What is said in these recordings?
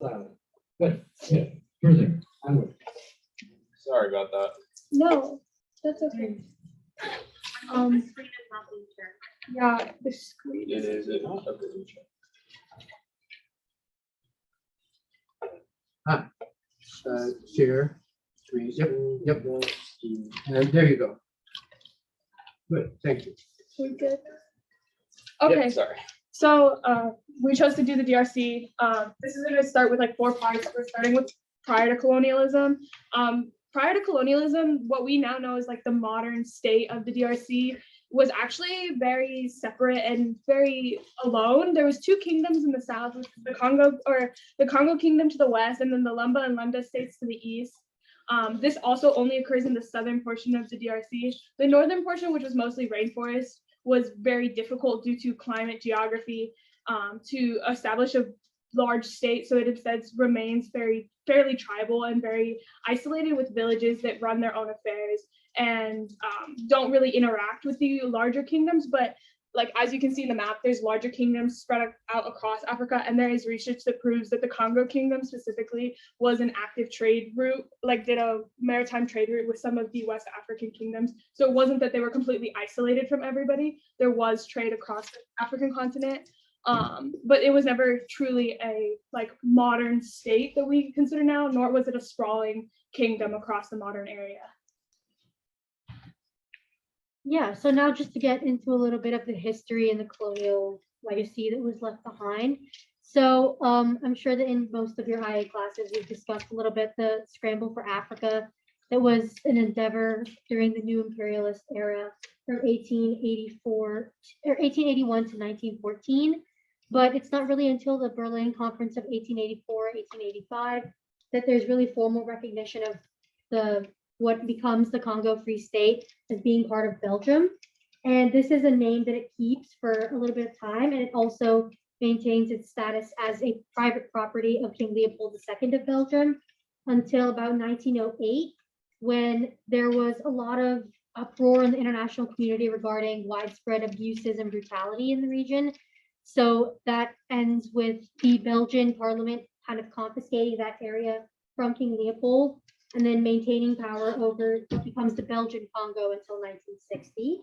Silent. Good. Yeah. Further. Onward. Sorry about that. No, that's okay. Yeah, the screen. It is not a good check. Share. Screen. Yep. And there you go. Good. Thank you. We good? Yep, Okay, sorry. so we chose to do the DRC. This is going to start with like 4 parts. We're starting with prior to colonialism. Prior to colonialism, what we now know is like the modern state of the DRC was actually very separate and very alone. There was 2 kingdoms in the south, which is the Congo Kingdom to the west, and then the Lumba and Lunda states to the east. This also only occurs in the southern portion of the DRC. The northern portion, which was mostly rainforest, was very difficult due to climate geography to establish a large state. So it instead remains fairly tribal and very isolated, with villages that run their own affairs and don't really interact with the larger kingdoms. But like, as you can see in the map, there's larger kingdoms spread out across Africa, and there is research that proves that the Congo Kingdom specifically was an active trade route, like did a maritime trade route with some of the West African kingdoms. So it wasn't that they were completely isolated from everybody. There was trade across the African continent, but it was never truly a like modern state that we consider now, nor was it a sprawling kingdom across the modern area. Yeah, so now just to get into a little bit of the history and the colonial legacy that was left behind. So I'm sure that in most of your IA classes, we've discussed a little bit the scramble for Africa that was an endeavor during the new imperialist era from 1881 to 1914. But it's not really until the Berlin Conference of 1884, 1885 that there's really formal recognition of what becomes the Congo Free State as being part of Belgium. And this is a name that it keeps for a little bit of time, and it also maintains its status as a private property of King Leopold II of Belgium until about 1908, when there was a lot of uproar in the international community regarding widespread abuses and brutality in the region. So that ends with the Belgian parliament kind of confiscating that area from King Leopold and then maintaining power over what becomes the Belgian Congo until 1960.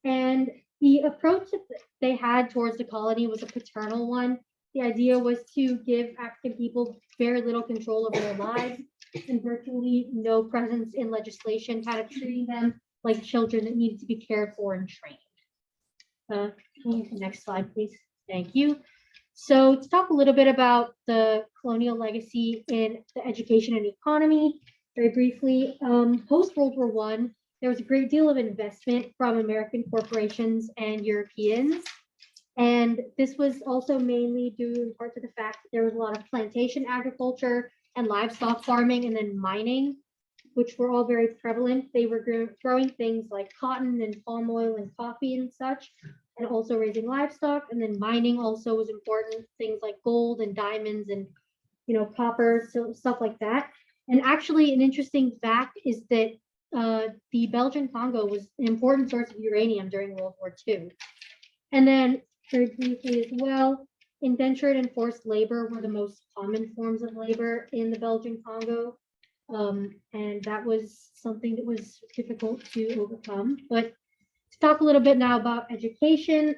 And the approach that they had towards the colony was a paternal one. The idea was to give African people very little control over their lives and virtually no presence in legislation, kind of treating them like children that needed to be cared for and trained. Next slide, please. Thank you. So to talk a little bit about the colonial legacy in the education and economy, very briefly, post-World War I, there was a great deal of investment from American corporations and Europeans. And this was also mainly due in part to the fact that there was a lot of plantation agriculture and livestock farming and then mining, which were all very prevalent. They were growing things like cotton and palm oil and coffee and such, and also raising livestock. And then mining also was important, things like gold and diamonds and copper, so stuff like that. And actually, an interesting fact is that the Belgian Congo was an important source of uranium during World War II. And then, very briefly as well, indentured and forced labor were the most common forms of labor in the Belgian Congo. And that was something that was difficult to overcome. But to talk a little bit now about education,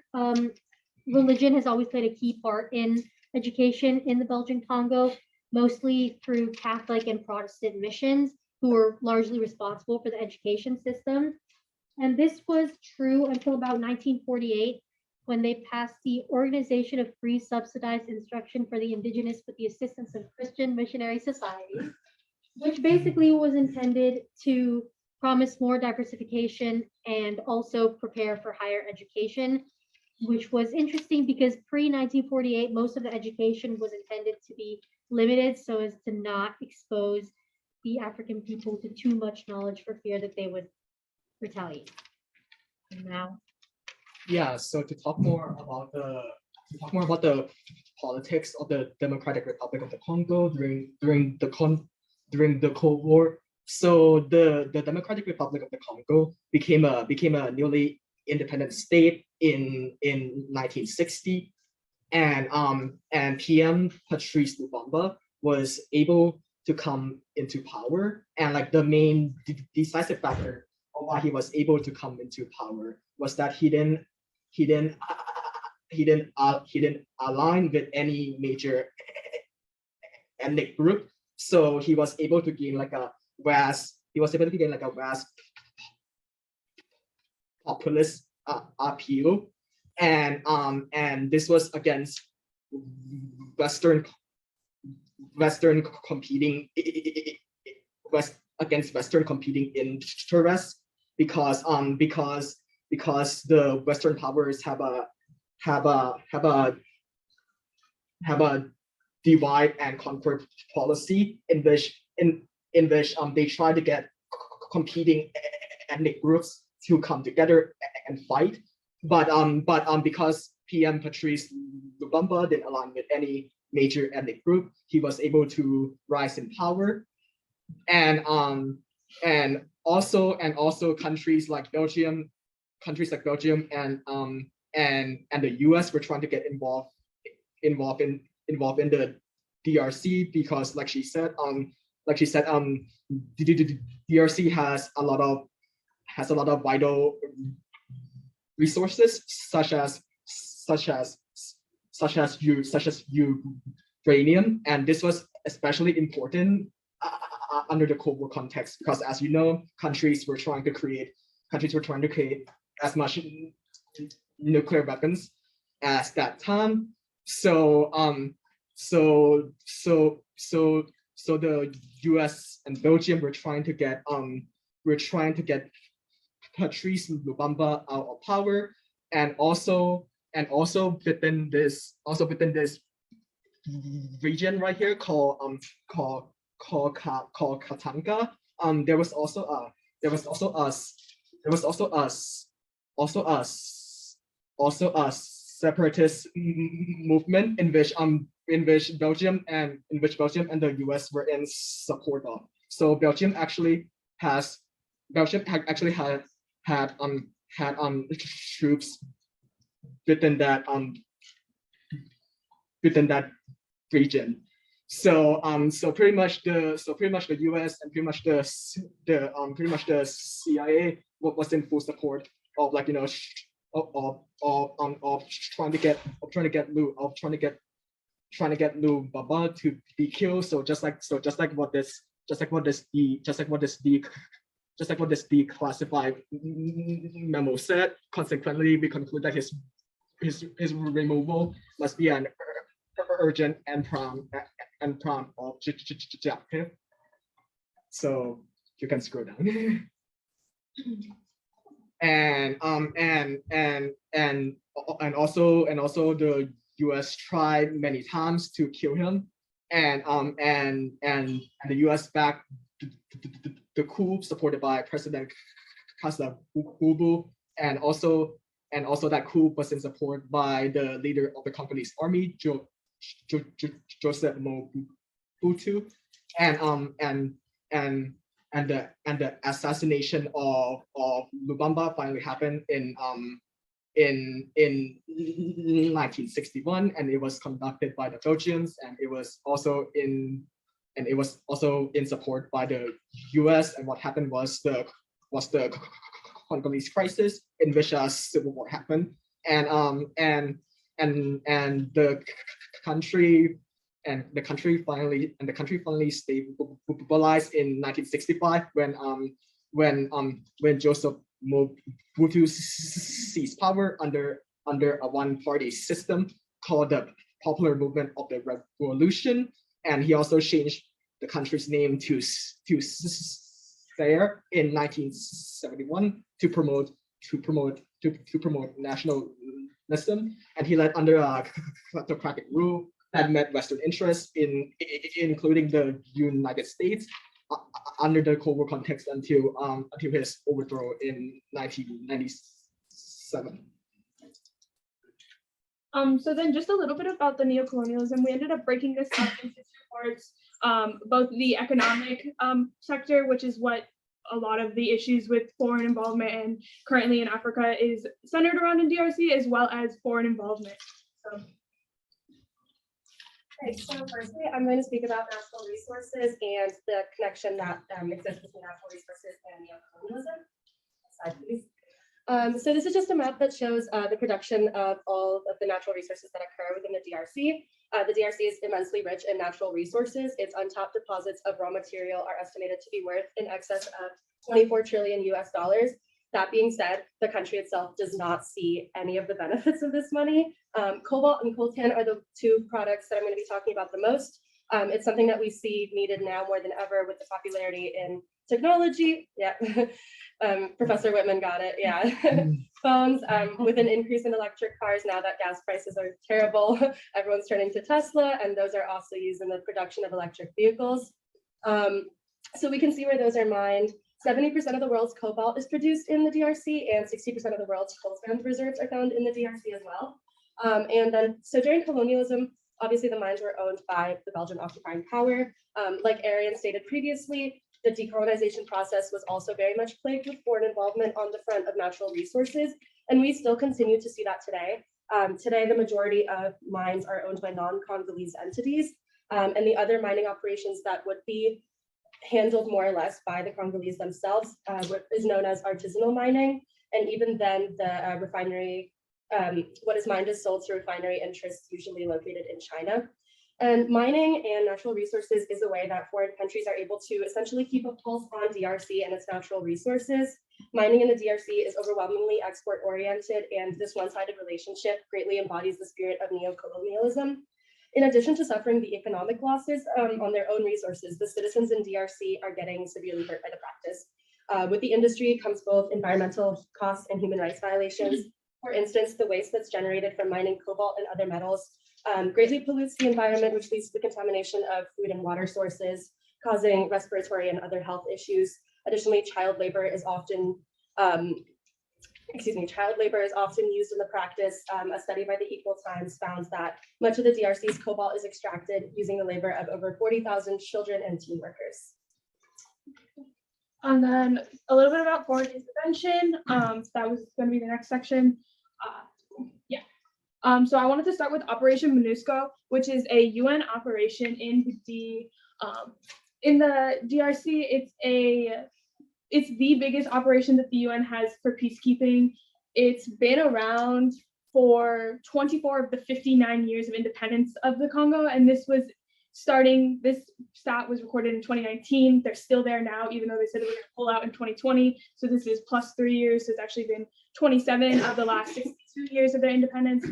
religion has always played a key part in education in the Belgian Congo, mostly through Catholic and Protestant missions, who were largely responsible for the education system. And this was true until about 1948, when they passed the Organization of Free Subsidized Instruction for the Indigenous with the Assistance of Christian Missionary Societies, which basically was intended to promise more diversification and also prepare for higher education, which was interesting because pre-1948, most of the education was intended to be limited so as to not expose the African people to too much knowledge for fear that they would retaliate. And now, yeah. So to talk more about the politics of the Democratic Republic of the Congo during the Cold War. So the Democratic Republic of the Congo became a newly independent state in 1960, and PM Patrice Lumumba was able to come into power, and like the main decisive factor of why he was able to come into power was that he didn't align with any major ethnic group. So he was able to gain like a vast populist appeal, and this was against Western competing against Western competing interests, because the Western powers have a divide and conquer policy in which they try to get competing ethnic groups to come together and fight, but because PM Patrice Lumumba didn't align with any major ethnic group, he was able to rise in power, and also countries like Belgium and the US were trying to get involved in the DRC, because like she said, DRC has a lot of vital resources such as uranium, and this was especially important under the Cold War context, because as you know, countries were trying to create as much nuclear weapons as that time. So the US and Belgium were trying to get Patrice Lumumba out of power, and also within this region right here called Katanga, there was also a separatist movement in which Belgium and the US were in support of. So Belgium actually had troops within that region. So pretty much the US and pretty much the CIA was in full support of, like, you know, of trying to get Lumumba to be killed. So just like what this declassified memo said, consequently we conclude that his removal must be an urgent and prompt objective. So you can scroll down. And also the US tried many times to kill him, and the US backed the coup supported by President Kasavubu, and also that coup was in support by the leader of the Congolese army, Joseph Mobutu, and the assassination of Lumumba finally happened in 1961, and it was conducted by the Belgians, and it was also in support by the US. And what happened was the Congolese crisis, in which a civil war happened, and the country finally stabilized in 1965 when Joseph Mobutu seized power under a one-party system called the Popular Movement of the Revolution, and he also changed the country's name to Zaire in 1971 to promote nationalism, and he led under a kleptocratic rule that met Western interests, including the United States, under the Cold War context until his overthrow in 1997. So then just a little bit about the neocolonialism. We ended up breaking this up into two parts, both the economic sector, which is what a lot of the issues with foreign involvement and currently in Africa is centered around in DRC, as well as foreign involvement. So. Okay, so firstly, I'm going to speak about natural resources and the connection that exists between natural resources and neocolonialism. Slide, please. So this is just a map that shows the production of all of the natural resources that occur within the DRC. The DRC is immensely rich in natural resources. Its untapped deposits of raw material are estimated to be worth in excess of 24 trillion US dollars. That being said, the country itself does not see any of the benefits of this money. Cobalt and coltan are the two products that I'm going to be talking about the most. It's something that we see needed now more than ever with the popularity in technology. Yeah, Professor Whitman got it. Yeah, phones. With an increase in electric cars, now that gas prices are terrible, everyone's turning to Tesla, and those are also used in the production of electric vehicles. So we can see where those are mined. 70% of the world's cobalt is produced in the DRC, and 60% of the world's coltan reserves are found in the DRC as well. And then, so during colonialism, obviously the mines were owned by the Belgian occupying power. Like Arian stated previously, the decolonization process was also very much plagued with foreign involvement on the front of natural resources, and we still continue to see that today. Today, the majority of mines are owned by non-Congolese entities, and the other mining operations that would be handled more or less by the Congolese themselves what is known as artisanal mining, and even then the refinery, what is mined is sold to refinery interests usually located in China. And mining and natural resources is a way that foreign countries are able to essentially keep a pulse on DRC and its natural resources. Mining in the DRC is overwhelmingly export oriented, and this one-sided relationship greatly embodies the spirit of neocolonialism. In addition to suffering the economic losses on their own resources, the citizens in DRC are getting severely hurt by the practice. With the industry comes both environmental costs and human rights violations. For instance, the waste that's generated from mining cobalt and other metals greatly pollutes the environment, which leads to the contamination of food and water sources, causing respiratory and other health issues. Additionally, child labor is often used in the practice. A study by the Equal Times found that much of the DRC's cobalt is extracted using the labor of over 40,000 children and teen workers. And then a little bit about foreign intervention. That was going to be the next section. So I wanted to start with Operation MONUSCO, which is a UN operation in the DRC. It's the biggest operation that the UN has for peacekeeping. It's been around for 24 of the 59 years of independence of the Congo, and this stat was recorded in 2019. They're still there now, even though they said they were going to pull out in 2020. So this is plus 3 years. So it's actually been 27 of the last 62 years of their independence.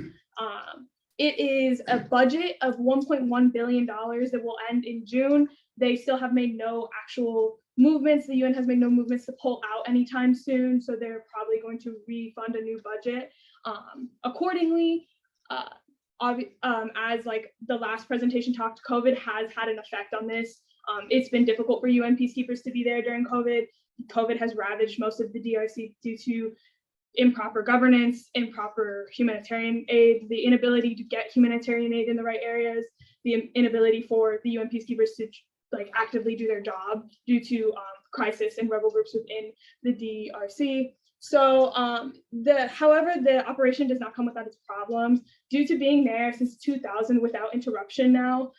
It is a budget of $1.1 billion that will end in June. They still have made no actual movements. The UN has made no movements to pull out anytime soon. So they're probably going to refund a new budget accordingly. As like the last presentation talked, COVID has had an effect on this. It's been difficult for UN peacekeepers to be there during COVID. COVID has ravaged most of the DRC due to improper governance, improper humanitarian aid, the inability to get humanitarian aid in the right areas, the inability for the UN peacekeepers to like actively do their job due to crisis and rebel groups within the DRC. So however, the operation does not come without its problems. Due to being there since 2000 without interruption now,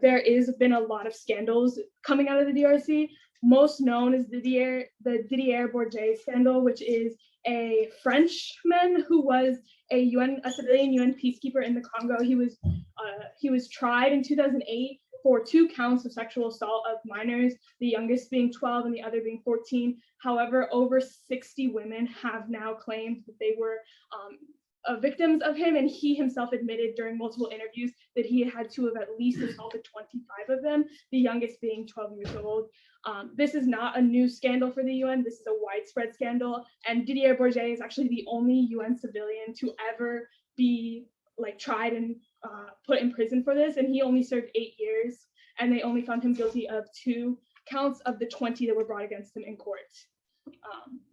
there has been a lot of scandals coming out of the DRC. Most known is the Didier Bourget scandal, which is a Frenchman who was a civilian UN peacekeeper in the Congo. He was tried in 2008 for 2 counts of sexual assault of minors, the youngest being 12 and the other being 14. However, over 60 women have now claimed that they were victims of him, and he himself admitted during multiple interviews that he had to have at least assaulted 25 of them, the youngest being 12 years old. This is not a new scandal for the UN. This is a widespread scandal, and Didier Bourget is actually the only UN civilian to ever be like tried and put in prison for this, and he only served 8 years, and they only found him guilty of 2 counts of the 20 that were brought against him in court.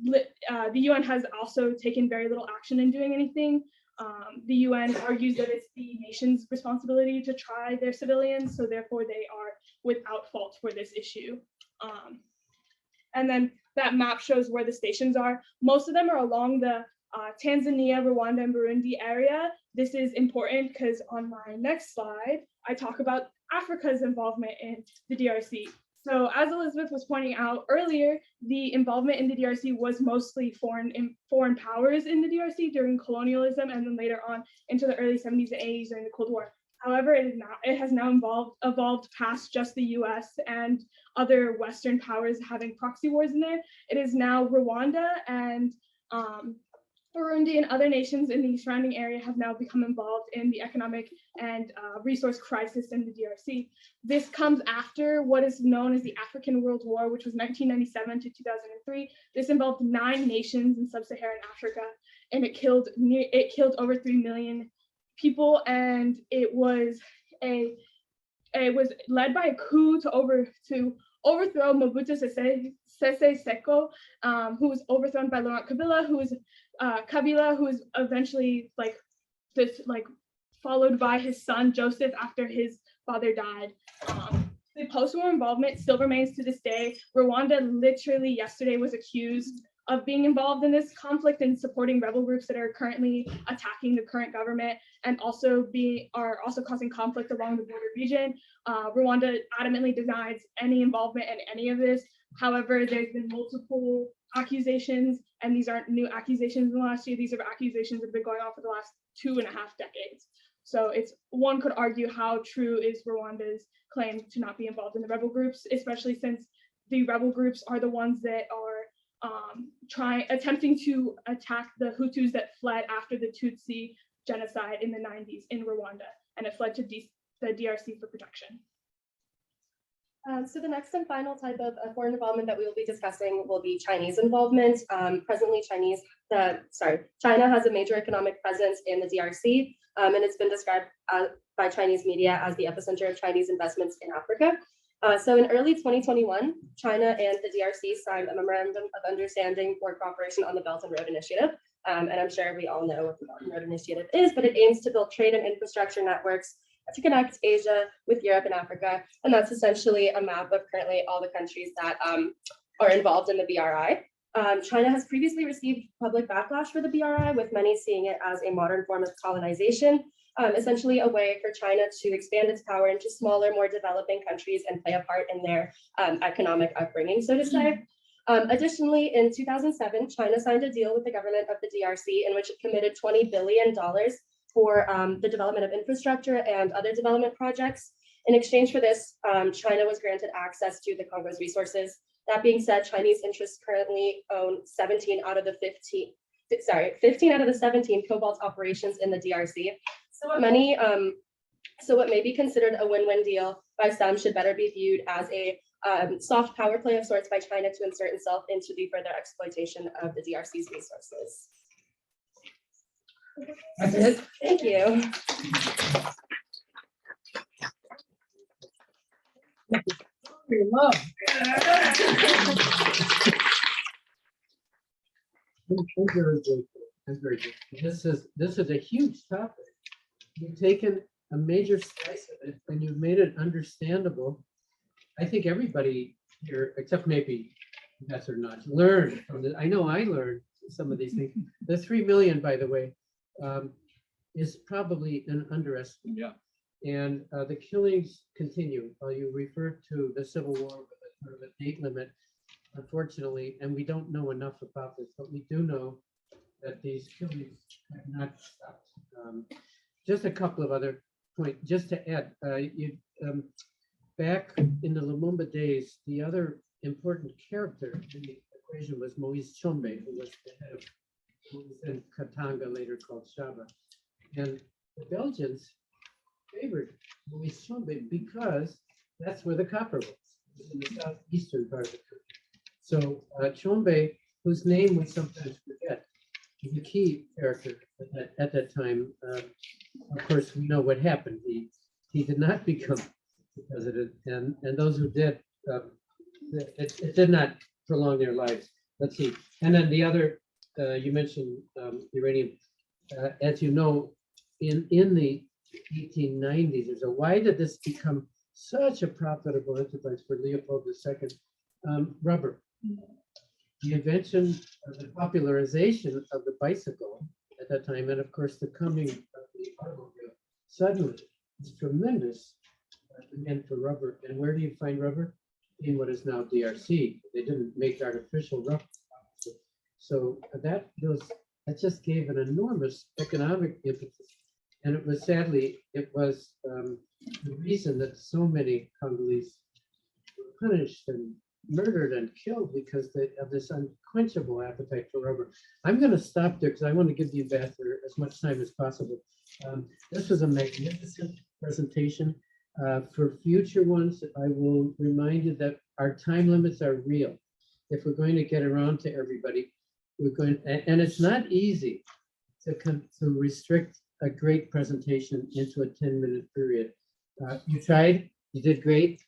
The UN has also taken very little action in doing anything. The UN argues that it's the nation's responsibility to try their civilians, so therefore they are without fault for this issue. And then that map shows where the stations are. Most of them are along the Tanzania, Rwanda, and Burundi area. This is important because on my next slide, I talk about Africa's involvement in the DRC. So as Elizabeth was pointing out earlier, the involvement in the DRC was mostly foreign powers in the DRC during colonialism, and then later on into the early 70s and 80s during the Cold War. However, it has now evolved past just the US and other Western powers having proxy wars in there. It is now Rwanda and Burundi and other nations in the surrounding area have now become involved in the economic and resource crisis in the DRC. This comes after what is known as the African World War, which was 1997 to 2003. This involved 9 nations in sub-Saharan Africa, and it killed over 3 million people, and it was led by a coup to overthrow Mobutu Sese Seko, who was overthrown by Laurent Kabila, who was eventually followed by his son Joseph after his father died. The post-war involvement still remains to this day. Rwanda literally yesterday was accused of being involved in this conflict and supporting rebel groups that are currently attacking the current government and are also causing conflict along the border region. Rwanda adamantly denies any involvement in any of this. However, there's been multiple accusations, and these aren't new accusations in the last year. These are accusations that have been going on for the last 2.5 decades. So one could argue how true is Rwanda's claim to not be involved in the rebel groups, especially since the rebel groups are the ones that are attempting to attack the Hutus that fled after the Tutsi genocide in the 90s in Rwanda, and it fled to the DRC for protection. So the next and final type of foreign involvement that we will be discussing will be Chinese involvement. Presently, China has a major economic presence in the DRC, and it's been described by Chinese media as the epicenter of Chinese investments in Africa. So in early 2021, China and the DRC signed a memorandum of understanding for cooperation on the Belt and Road Initiative. And I'm sure we all know what the Belt and Road Initiative is, but it aims to build trade and infrastructure networks to connect Asia with Europe and Africa. And that's essentially a map of currently all the countries that are involved in the BRI. China has previously received public backlash for the BRI, with many seeing it as a modern form of colonization, essentially a way for China to expand its power into smaller, more developing countries and play a part in their economic upbringing, so to say. Additionally, in 2007, China signed a deal with the government of the DRC in which it committed $20 billion for the development of infrastructure and other development projects. In exchange for this, China was granted access to the Congo's resources. That being said, Chinese interests currently own 15 out of the 17 cobalt operations in the DRC. So what may be considered a win-win deal by some should better be viewed as a soft power play of sorts by China to insert itself into the further exploitation of the DRC's resources. That's it. Thank you. I'm very grateful. I'm very grateful. This is a huge topic. You've taken a major slice of it and you've made it understandable. I think everybody here, except maybe Professor Nagy, learned from this. I know I learned some of these things. The 3 million, by the way, is probably an underestimate. Yeah. And the killings continue. You referred to the Civil War with a sort of a date limit, unfortunately, and we don't know enough about this, but we do know that these killings have not stopped. Just a couple of other points, just to add, back in the Lumumba days, the other important character in the equation was Moise Tshombe, who was the head of what was in Katanga, later called Shaba. And the Belgians favored Moise Tshombe because that's where the copper was, in the southeastern part of the country. So Tshombe, whose name we sometimes forget, is a key character at that time. Of course, we know what happened. He did not become the president, and those who did, it did not prolong their lives. Let's see. And then the other, you mentioned uranium. As you know, in the 1890s, there's why did this become such a profitable enterprise for Leopold II? Rubber. The invention of the popularization of the bicycle at that time, and of course the coming of the automobile, suddenly It's tremendous demand for rubber. And where do you find rubber? In what is now DRC. They didn't make artificial rubber. So that just gave an enormous economic impetus. And it was sadly, it was the reason that so many Congolese were punished and murdered and killed because of this unquenchable appetite for rubber. I'm going to stop there because I want to give the ambassador as much time as possible. This was a magnificent presentation. For future ones, I will remind you that our time limits are real. If we're going to get around to everybody, and it's not easy to restrict a great presentation into a 10-minute period. You tried, you did great.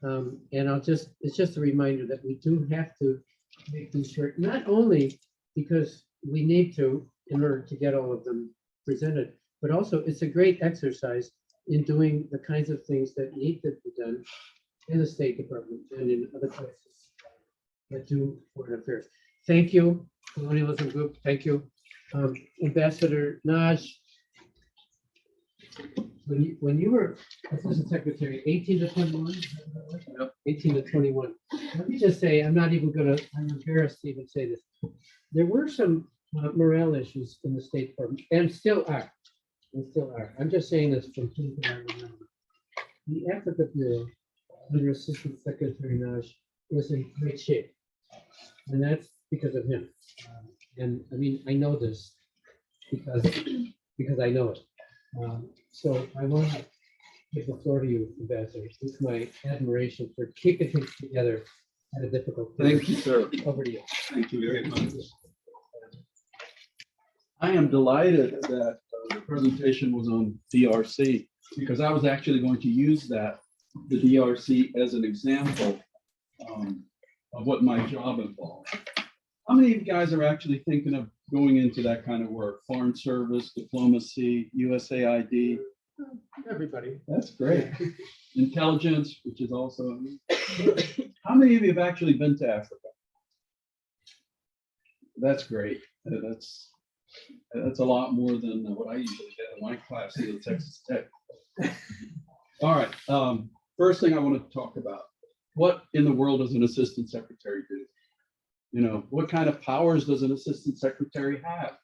And it's just a reminder that we do have to make these short, not only because we need to in order to get all of them presented, but also it's a great exercise in doing the kinds of things that need to be done in the State Department and in other places that do foreign affairs. Thank you, Colonialism Group. Thank you. Ambassador Nagy, when you were Assistant Secretary, 18 to 21? 18 to 21. Let me just say, I'm embarrassed to even say this. There were some morale issues in the State Department, and still are. I'm just saying this from things that I remember. The Africa Bureau, under Assistant Secretary Nagy, was in great shape. And that's because of him. And I mean, I know this because I know it. So I want to give the floor to you, Ambassador, with my admiration for keeping things together at a difficult time. Thank you, sir. Over to you. Thank you very much. I am delighted that the presentation was on DRC because I was actually going to use the DRC as an example of what my job involved. How many of you guys are actually thinking of going into that kind of work? Foreign service, diplomacy, USAID? Everybody. That's great. Intelligence, which is also. How many of you have actually been to Africa? That's great. That's a lot more than what I usually get in my class here at Texas Tech. All right. First thing I want to talk about, what in the world does an assistant secretary do? You know, what kind of powers does an assistant secretary have?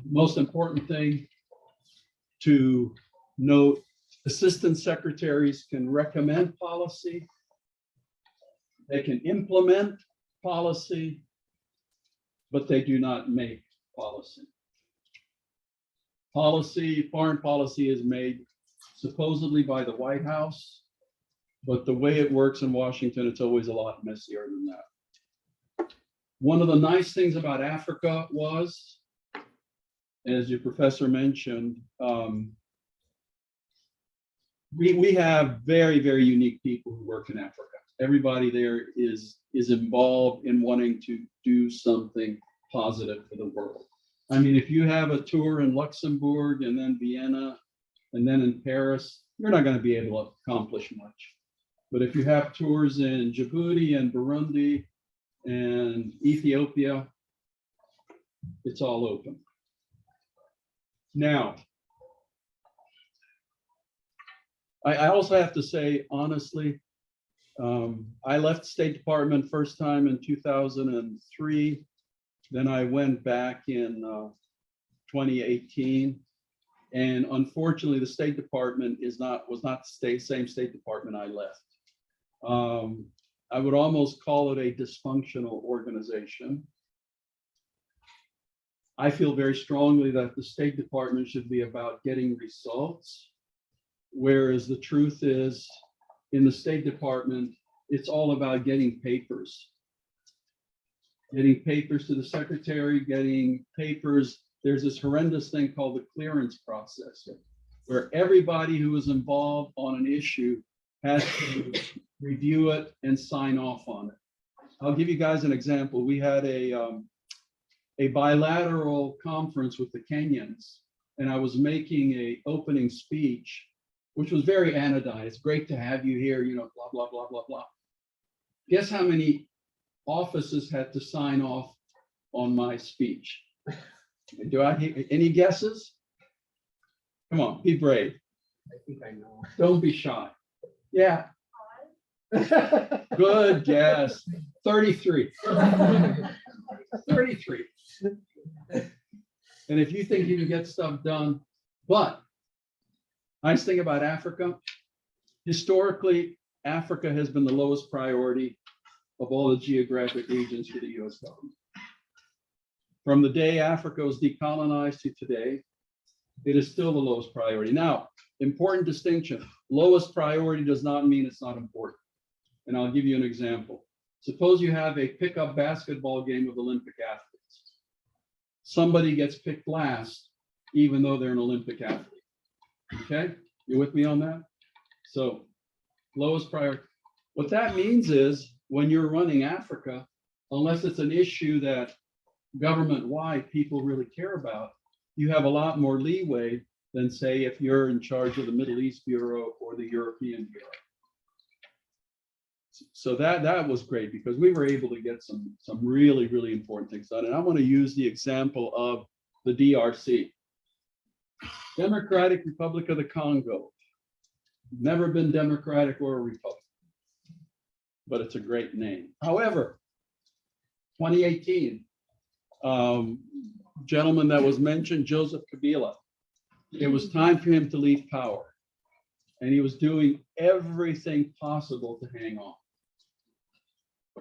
Most important thing to note, assistant secretaries can recommend policy. They can implement policy, but they do not make policy. Foreign policy is made supposedly by the White House, but the way it works in Washington, it's always a lot messier than that. One of the nice things about Africa was, as your professor mentioned, we have very, very unique people who work in Africa. Everybody there is involved in wanting to do something positive for the world. I mean, if you have a tour in Luxembourg and then Vienna and then in Paris, you're not going to be able to accomplish much. But if you have tours in Djibouti and Burundi and Ethiopia, it's all open. Now, I also have to say, honestly, I left State Department first time in 2003. Then I went back in 2018. And unfortunately, the State Department was not the same State Department I left. I would almost call it a dysfunctional organization. I feel very strongly that the State Department should be about getting results, whereas the truth is, in the State Department, it's all about getting papers. Getting papers to the secretary, getting papers. There's this horrendous thing called the clearance process, where everybody who is involved on an issue has to review it and sign off on it. I'll give you guys an example. We had a bilateral conference with the Kenyans, and I was making an opening speech, which was very anodyne. It's great to have you here, you know, blah, blah, blah, blah, blah. Guess how many offices had to sign off on my speech? Do I hear any guesses? Come on, be brave. I think I know. Don't be shy. Yeah. Good guess. 33. 33. And if you think you can get stuff done, but nice thing about Africa, historically, Africa has been the lowest priority of all the geographic regions for the US government. From the day Africa was decolonized to today, it is still the lowest priority. Now, important distinction, lowest priority does not mean it's not important. And I'll give you an example. Suppose you have a pickup basketball game of Olympic athletes. Somebody gets picked last, even though they're an Olympic athlete. Okay, you with me on that? So lowest priority. What that means is when you're running Africa, unless it's an issue that government-wide people really care about, you have a lot more leeway than say if you're in charge of the Middle East Bureau or the European Bureau. So that was great because we were able to get some really, really important things done. And I want to use the example of the DRC, Democratic Republic of the Congo. Never been democratic or a republic, but it's a great name. However, 2018, gentleman that was mentioned, Joseph Kabila, it was time for him to leave power. And he was doing everything possible to hang on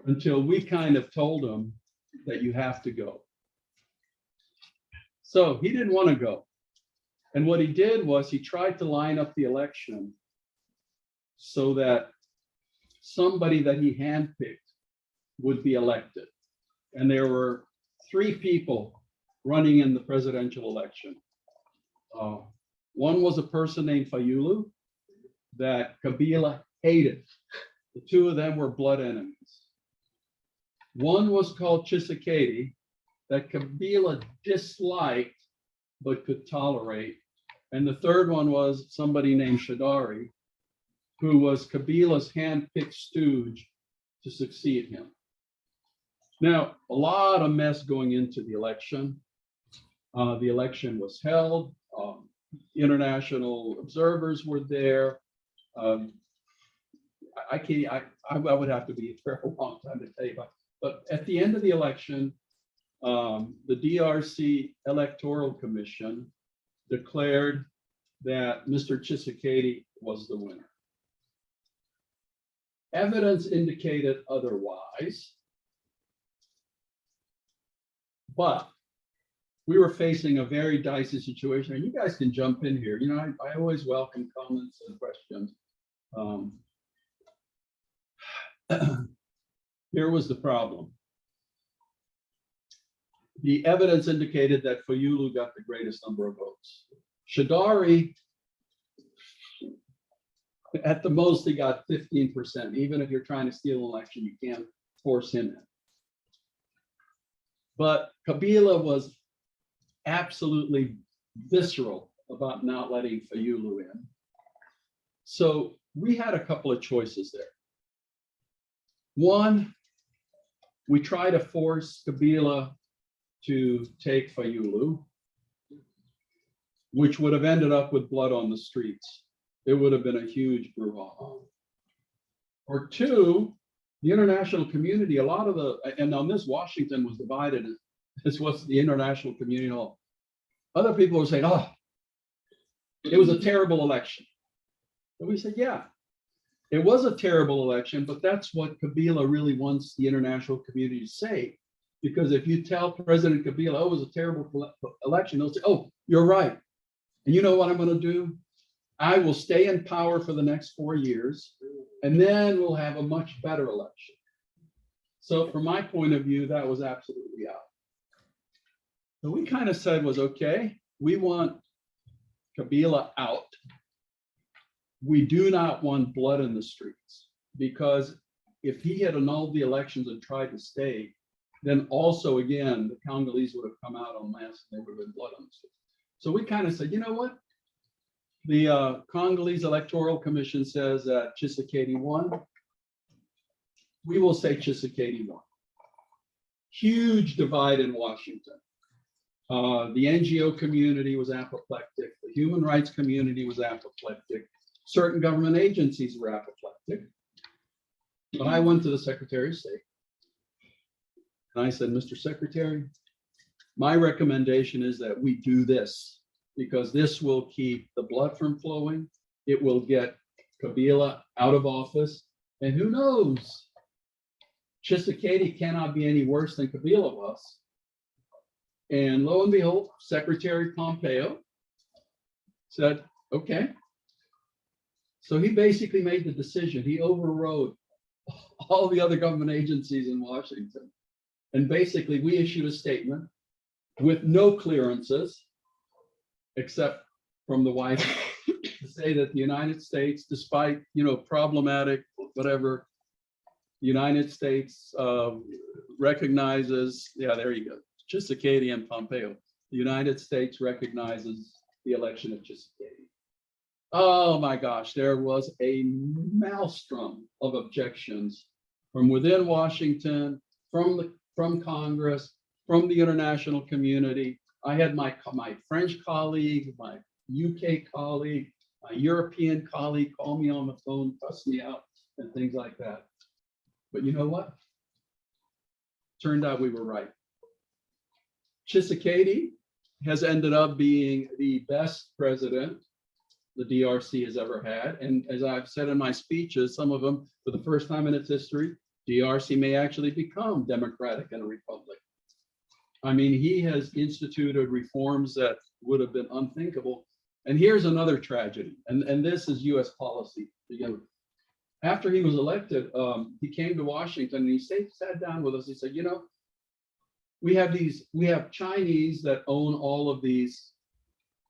until we kind of told him that you have to go. So he didn't want to go. And what he did was he tried to line up the election so that somebody that he handpicked would be elected. And there were 3 people running in the presidential election. One was a person named Fayulu that Kabila hated. The 2 of them were blood enemies. One was called Tshisekedi that Kabila disliked but could tolerate. And the third one was somebody named Shadari, who was Kabila's hand-picked stooge to succeed him. Now, a lot of mess going into the election. The election was held. International observers were there. I would have to be here for a long time to tell you about. But at the end of the election, the DRC Electoral Commission declared that Mr. Tshisekedi was the winner. Evidence indicated otherwise, but we were facing a very dicey situation, and you guys can jump in here. You know, I always welcome comments and questions. Here was the problem. The evidence indicated that Fayulu got the greatest number of votes. Shadari, at the most, he got 15%. Even if you're trying to steal an election, you can't force him in. But Kabila was absolutely visceral about not letting Fayulu in. So we had a couple of choices there. One, we try to force Kabila to take Fayulu, which would have ended up with blood on the streets. It would have been a huge brouhaha. Or 2, the international community, a lot of and on this, Washington was divided. This was the international community. Other people were saying, oh, it was a terrible election. And we said, yeah, it was a terrible election, but that's what Kabila really wants the international community to say. Because if you tell President Kabila, oh, it was a terrible election, they'll say, oh, you're right. And you know what I'm going to do? I will stay in power for the next 4 years, and then we'll have a much better election. So from my point of view, that was absolutely out. So we kind of said was, okay, we want Kabila out. We do not want blood in the streets, because if he had annulled the elections and tried to stay, then also, again, the Congolese would have come out en masse and there would have been blood on the streets. So we kind of said, you know what? The Congolese Electoral Commission says that Tshisekedi won. We will say Tshisekedi won. Huge divide in Washington. The NGO community was apoplectic. The human rights community was apoplectic. Certain government agencies were apoplectic. But I went to the Secretary of State and I said, Mr. Secretary, my recommendation is that we do this because this will keep the blood from flowing. It will get Kabila out of office. And who knows? Tshisekedi cannot be any worse than Kabila was. And lo and behold, Secretary Pompeo said, okay. So he basically made the decision. He overrode all the other government agencies in Washington. And basically we issued a statement with no clearances, except from the White House, to say that the United States, despite, problematic, whatever, the United States recognizes, there you go, Tshisekedi and Pompeo. The United States recognizes the election of Tshisekedi. Oh my gosh, there was a maelstrom of objections from within Washington, from Congress, from the international community. I had my French colleague, my UK colleague, my European colleague call me on the phone, cuss me out, and things like that. But you know what? Turned out we were right. Tshisekedi has ended up being the best president the DRC has ever had. And as I've said in my speeches, some of them, for the first time in its history, DRC may actually become democratic and a republic. I mean, he has instituted reforms that would have been unthinkable. And here's another tragedy, and this is US policy to begin with. After he was elected, he came to Washington and he sat down with us. He said, we have Chinese that own all of these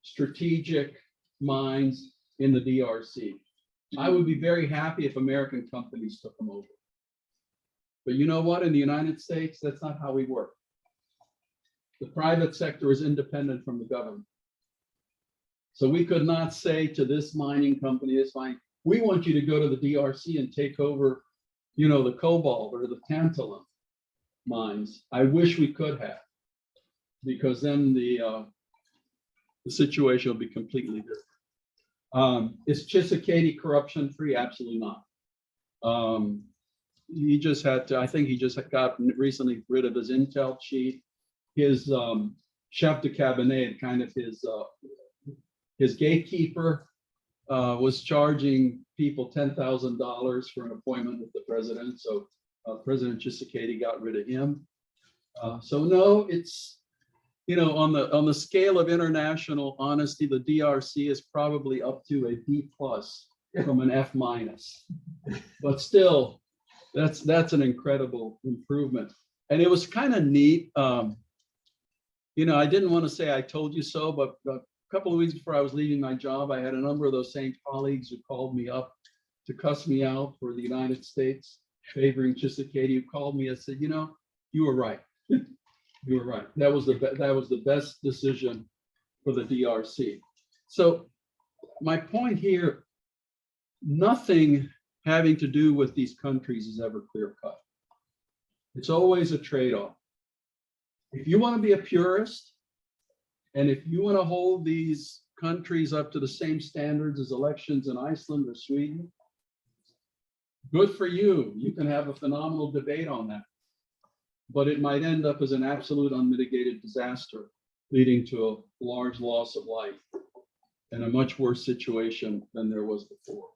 strategic mines in the DRC. I would be very happy if American companies took them over. But you know what? In the United States, that's not how we work. The private sector is independent from the government. So we could not say to this mining company, this mine, we want you to go to the DRC and take over, the cobalt or the tantalum mines. I wish we could have, because then the situation will be completely different. Is Tshisekedi corruption free? Absolutely not. He just had to, I think he just got recently rid of his intel chief, his chef de cabinet, kind of his gatekeeper, was charging people $10,000 for an appointment with the president. So President Tshisekedi got rid of him. So no, it's, on the scale of international honesty, the DRC is probably up to a B+ from an F-. But still, that's an incredible improvement. And it was kind of neat. I didn't want to say I told you so, but a couple of weeks before I was leaving my job, I had a number of those same colleagues who called me up to cuss me out for the United States favoring Tshisekedi, who called me and said, you were right. You were right. That was the best decision for the DRC. So my point here, nothing having to do with these countries is ever clear cut. It's always a trade-off. If you want to be a purist, and if you want to hold these countries up to the same standards as elections in Iceland or Sweden, good for you. You can have a phenomenal debate on that. But it might end up as an absolute unmitigated disaster, leading to a large loss of life and a much worse situation than there was before.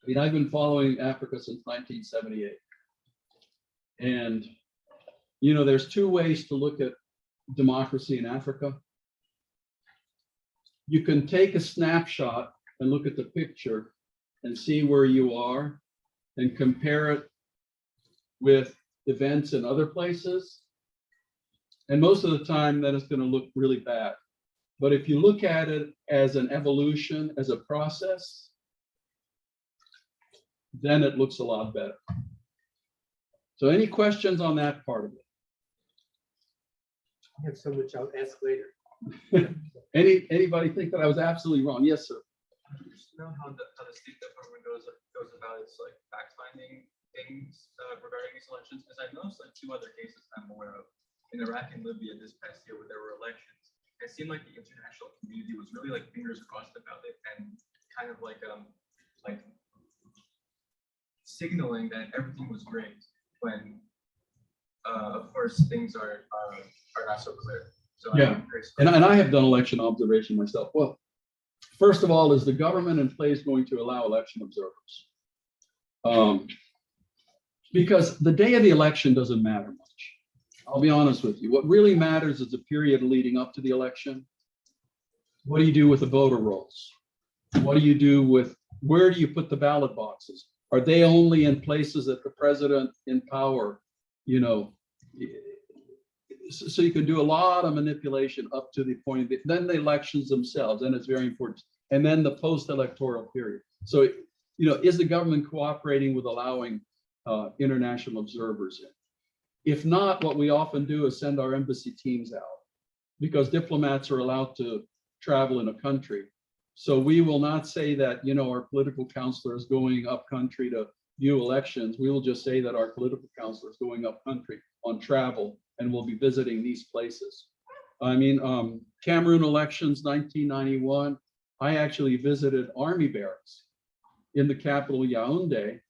I mean, I've been following Africa since 1978. And, there's two ways to look at democracy in Africa. You can take a snapshot and look at the picture and see where you are and compare it with events in other places. And most of the time, that is going to look really bad. But if you look at it as an evolution, as a process, then it looks a lot better. So any questions on that part of it? I have so much I'll ask later. Anybody think that I was absolutely wrong? Yes, sir. Just know how the State Department goes about its fact finding things regarding these elections, because I noticed two other cases I'm aware of in Iraq and Libya this past year where there were elections, it seemed like the international community was really like fingers crossed about it and kind of like signaling that everything was great when of course things are not so clear. So Yeah. I'm curious. And I have done election observation myself. Well, first of all, is the government in place going to allow election observers? Because the day of the election doesn't matter much. I'll be honest with you. What really matters is the period leading up to the election. What do you do with the voter rolls? What do you do with, where do you put the ballot boxes? Are they only in places that the president in power, you know, so you can do a lot of manipulation up to the point, then the elections themselves, and it's very important. And then the post-electoral period. So, you know, is the government cooperating with allowing international observers in? If not, what we often do is send our embassy teams out because diplomats are allowed to travel in a country. So we will not say that, you know, our political counselor is going up country to view elections. We will just say that our political counselor is going up country on travel and will be visiting these places. I mean, Cameroon elections, 1991, I actually visited army barracks in the capital, Yaoundé,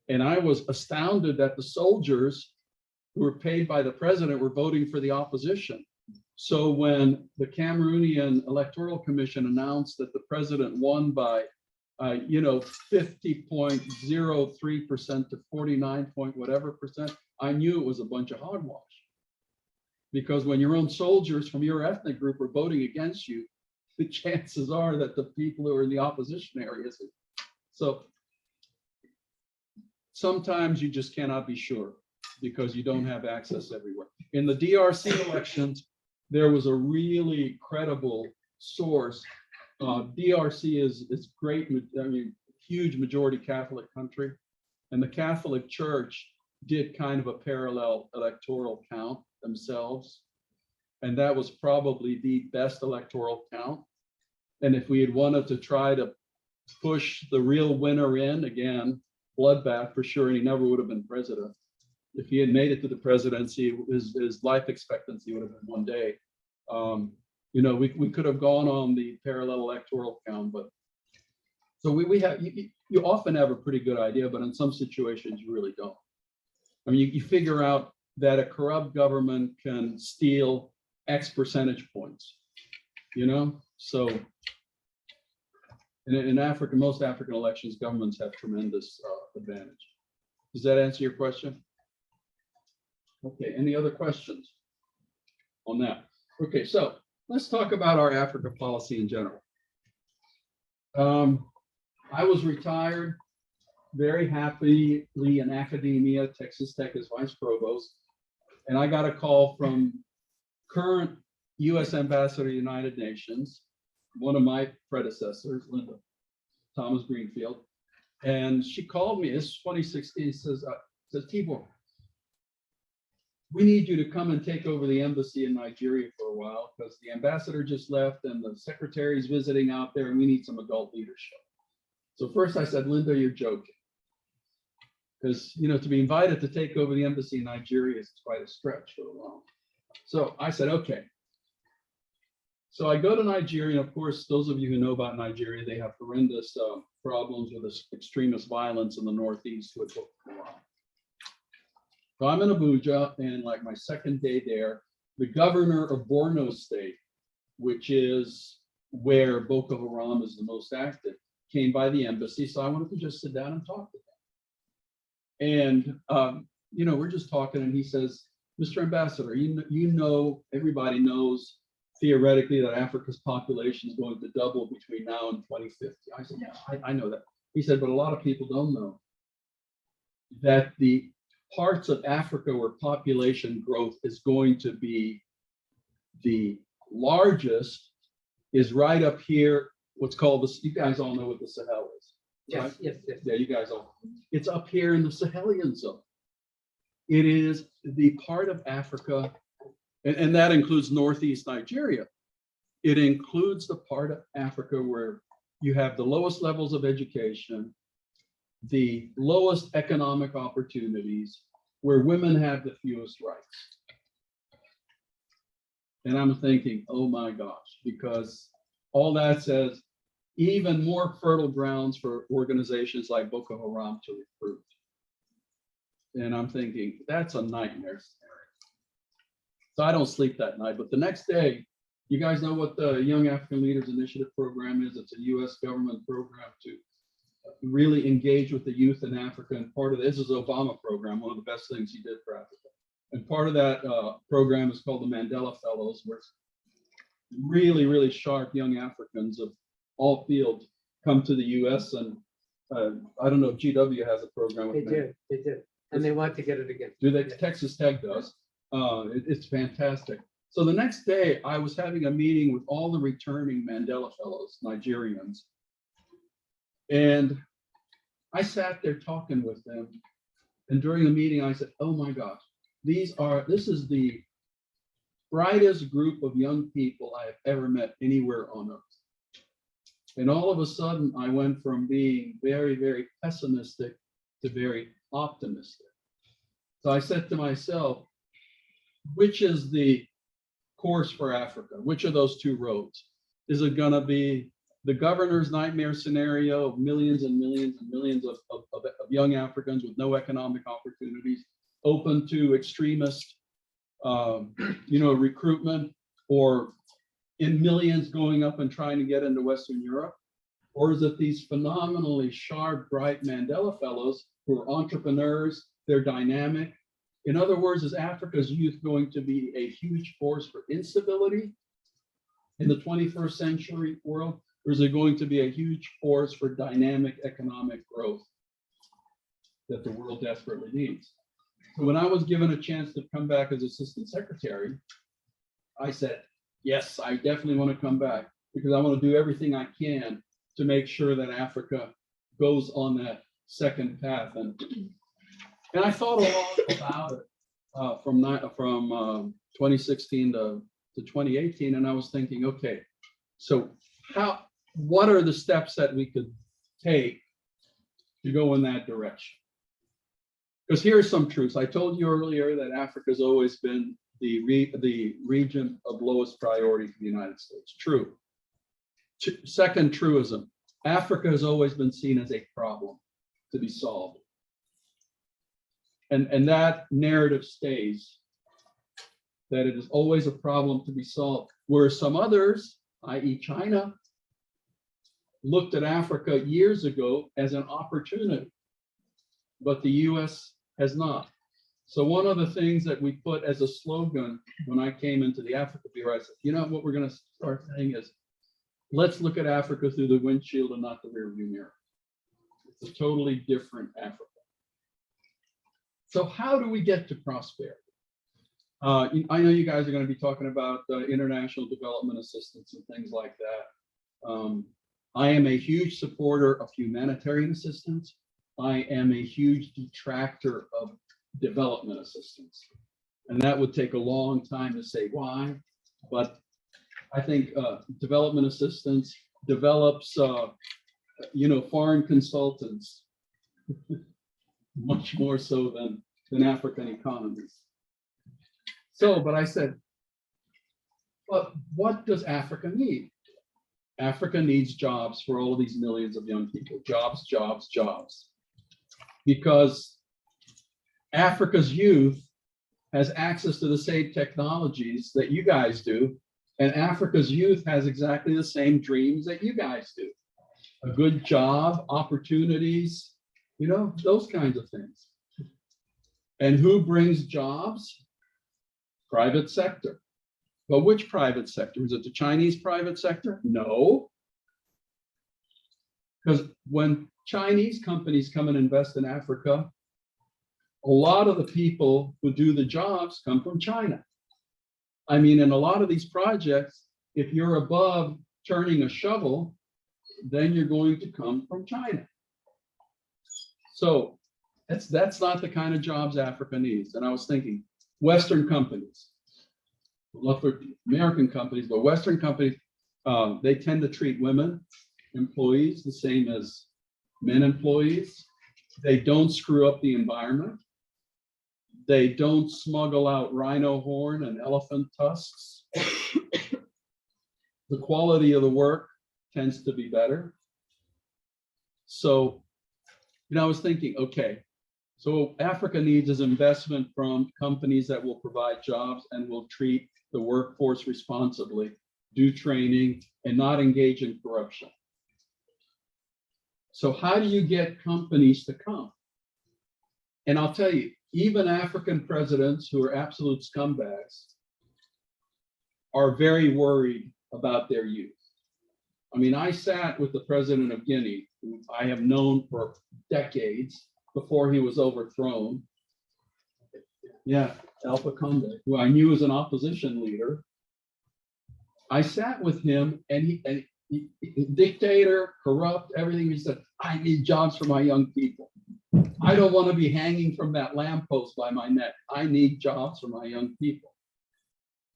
and I was astounded that the soldiers who were paid by the president were voting for the opposition. So when the Cameroonian Electoral Commission announced that the president won by, 50.03% to 49 point whatever percent, I knew it was a bunch of hogwash. Because when your own soldiers from your ethnic group are voting against you, the chances are that the people who are in the opposition areas. So sometimes you just cannot be sure because you don't have access everywhere. In the DRC elections, there was a really credible source. DRC is great, I mean, huge majority Catholic country. And the Catholic Church did kind of a parallel electoral count themselves. And that was probably the best electoral count. And if we had wanted to try to push the real winner in, again, bloodbath for sure, and he never would have been president. If he had made it to the presidency, his life expectancy would have been 1 day. You know, we could have gone on the parallel electoral count, but so we have, you often have a pretty good idea, but in some situations you really don't. I mean, you figure out that a corrupt government can steal X percentage points, you know? So in Africa, most African elections, governments have tremendous advantage. Does that answer your question? Okay, any other questions on that? Okay, so let's talk about our Africa policy in general. I was retired very happily in academia, Texas Tech as vice provost, and I got a call from current U.S. Ambassador to the United Nations, one of my predecessors, Linda Thomas Greenfield, and she called me. This is 2016. Says Tibor, we need you to come and take over the embassy in Nigeria for a while because the ambassador just left and the secretary's visiting out there, and we need some adult leadership. So first I said, Linda, you're joking. Because, you know, to be invited to take over the embassy in Nigeria is quite a stretch for a while. So I said, okay. So I go to Nigeria, and of course, those of you who know about Nigeria, they have horrendous problems with this extremist violence in the northeast with Boko Haram. So I'm in Abuja, and like my second day there, the governor of Borno State, which is where Boko Haram is the most active, came by the embassy. So I wanted to just sit down and talk to him. And, you know, we're just talking, and he says, Mr. Ambassador, you know, everybody knows theoretically that Africa's population is going to double between now and 2050. I said, yeah, I know that. He said, but a lot of people don't know that the parts of Africa where population growth is going to be the largest is right up here, what's called this, you guys all know what the Sahel is. Right? Yes. Yeah, you guys all. It's up here in the Sahelian zone. It is the part of Africa, and that includes northeast Nigeria. It includes the part of Africa where you have the lowest levels of education, the lowest economic opportunities, where women have the fewest rights. And I'm thinking, oh my gosh, because all that says even more fertile grounds for organizations like Boko Haram to recruit. And I'm thinking, that's a nightmare scenario. So I don't sleep that night. But the next day, you guys know what the Young African Leaders Initiative program is? It's a US government program to really engage with the youth in Africa. And part of this is Obama program, one of the best things he did for Africa. And part of that program is called the Mandela Fellows, where really, really sharp young Africans of all fields come to the US. And I don't know if GW has a program. They did. And they want to get it again. Do they? Texas Tech does. It's fantastic. So the next day, I was having a meeting with all the returning Mandela Fellows, Nigerians. And I sat there talking with them. And during the meeting, I said, oh my gosh, this is the brightest group of young people I have ever met anywhere on earth. And all of a sudden, I went from being very, very pessimistic to very optimistic. So I said to myself, which is the course for Africa? Which of those two roads? Is it going to be the governor's nightmare scenario of millions and millions and millions of young Africans with no economic opportunities, open to extremist, recruitment, or in millions going up and trying to get into Western Europe? Or is it these phenomenally sharp, bright Mandela Fellows who are entrepreneurs, they're dynamic? In other words, is Africa's youth going to be a huge force for instability in the 21st century world? Or is it going to be a huge force for dynamic economic growth that the world desperately needs? So when I was given a chance to come back as assistant secretary, I said, yes, I definitely want to come back because I want to do everything I can to make sure that Africa goes on that second path. And I thought a lot about it from 2016 to 2018, and I was thinking, okay, so what are the steps that we could take to go in that direction? Because here's some truths. I told you earlier that Africa's always been the region of lowest priority for the United States. True. Second truism, Africa has always been seen as a problem to be solved. And that narrative stays, that it is always a problem to be solved. Whereas some others, i.e. China, looked at Africa years ago as an opportunity, but the US has not. So one of the things that we put as a slogan when I came into the Africa Bureau, I said, you know what we're going to start saying is, let's look at Africa through the windshield and not the rearview mirror. It's a totally different Africa. So how do we get to prosperity? I know you guys are going to be talking about international development assistance and things like that. I am a huge supporter of humanitarian assistance. I am a huge detractor of development assistance. And that would take a long time to say why, but I think development assistance develops, foreign consultants much more so than African economies. So, but I said, but what does Africa need? Africa needs jobs for all of these millions of young people. Jobs, jobs, jobs. Because Africa's youth has access to the same technologies that you guys do, and Africa's youth has exactly the same dreams that you guys do. A good job, opportunities, those kinds of things. And who brings jobs? Private sector. But which private sector? Is it the Chinese private sector? No. Because when Chinese companies come and invest in Africa, a lot of the people who do the jobs come from China. I mean, in a lot of these projects, if you're above turning a shovel, then you're going to come from China. So that's not the kind of jobs Africa needs. And I was thinking, Western companies, not for American companies, but Western companies, they tend to treat women employees the same as men employees. They don't screw up the environment. They don't smuggle out rhino horn and elephant tusks. The quality of the work tends to be better. So, I was thinking, okay, so Africa needs is investment from companies that will provide jobs and will treat the workforce responsibly, do training, and not engage in corruption. So how do you get companies to come? And I'll tell you, even African presidents who are absolute scumbags are very worried about their youth. I mean, I sat with the president of Guinea, who I have known for decades before he was overthrown. Yeah, Alpha Conde, who I knew as an opposition leader. I sat with him and he dictator, corrupt, everything. He said, I need jobs for my young people. I don't want to be hanging from that lamppost by my neck. I need jobs for my young people.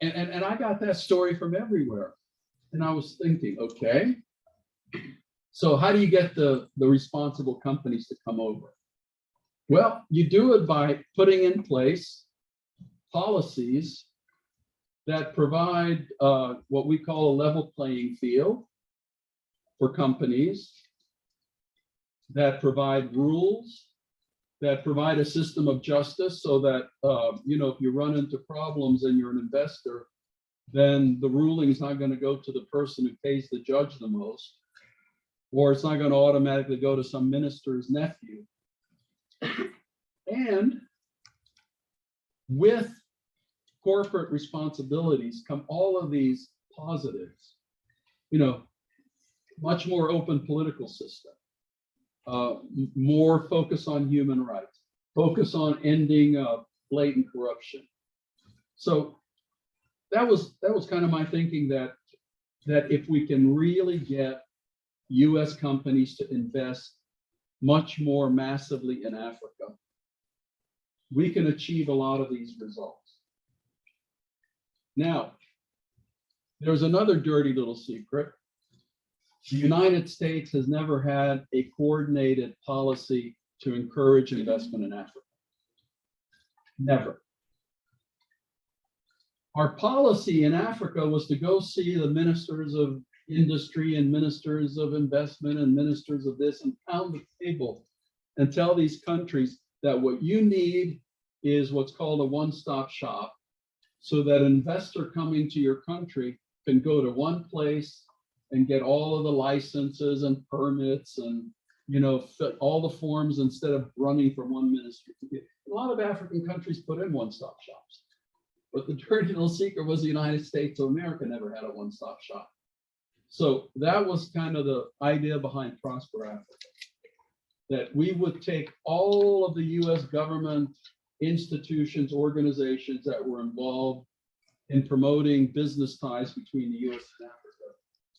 And I got that story from everywhere. And I was thinking, okay, so how do you get the responsible companies to come over? Well, you do it by putting in place policies that provide what we call a level playing field for companies, that provide rules, that provide a system of justice so that, if you run into problems and you're an investor, then the ruling is not going to go to the person who pays the judge the most, or it's not going to automatically go to some minister's nephew. And with corporate responsibilities come all of these positives, much more open political system, more focus on human rights, focus on ending blatant corruption. So that was kind of my thinking that if we can really get US companies to invest much more massively in Africa, we can achieve a lot of these results. Now, there's another dirty little secret. The United States has never had a coordinated policy to encourage investment in Africa. Never. Our policy in Africa was to go see the ministers of industry and ministers of investment and ministers of this and pound the table and tell these countries that what you need is what's called a one-stop shop, so that an investor coming to your country can go to one place and get all of the licenses and permits and fit all the forms instead of running from one ministry. A lot of African countries put in one-stop shops, but the dirty little secret was the United States of America never had a one-stop shop. So that was kind of the idea behind Prosper Africa, that we would take all of the US government institutions, organizations that were involved in promoting business ties between the US and Africa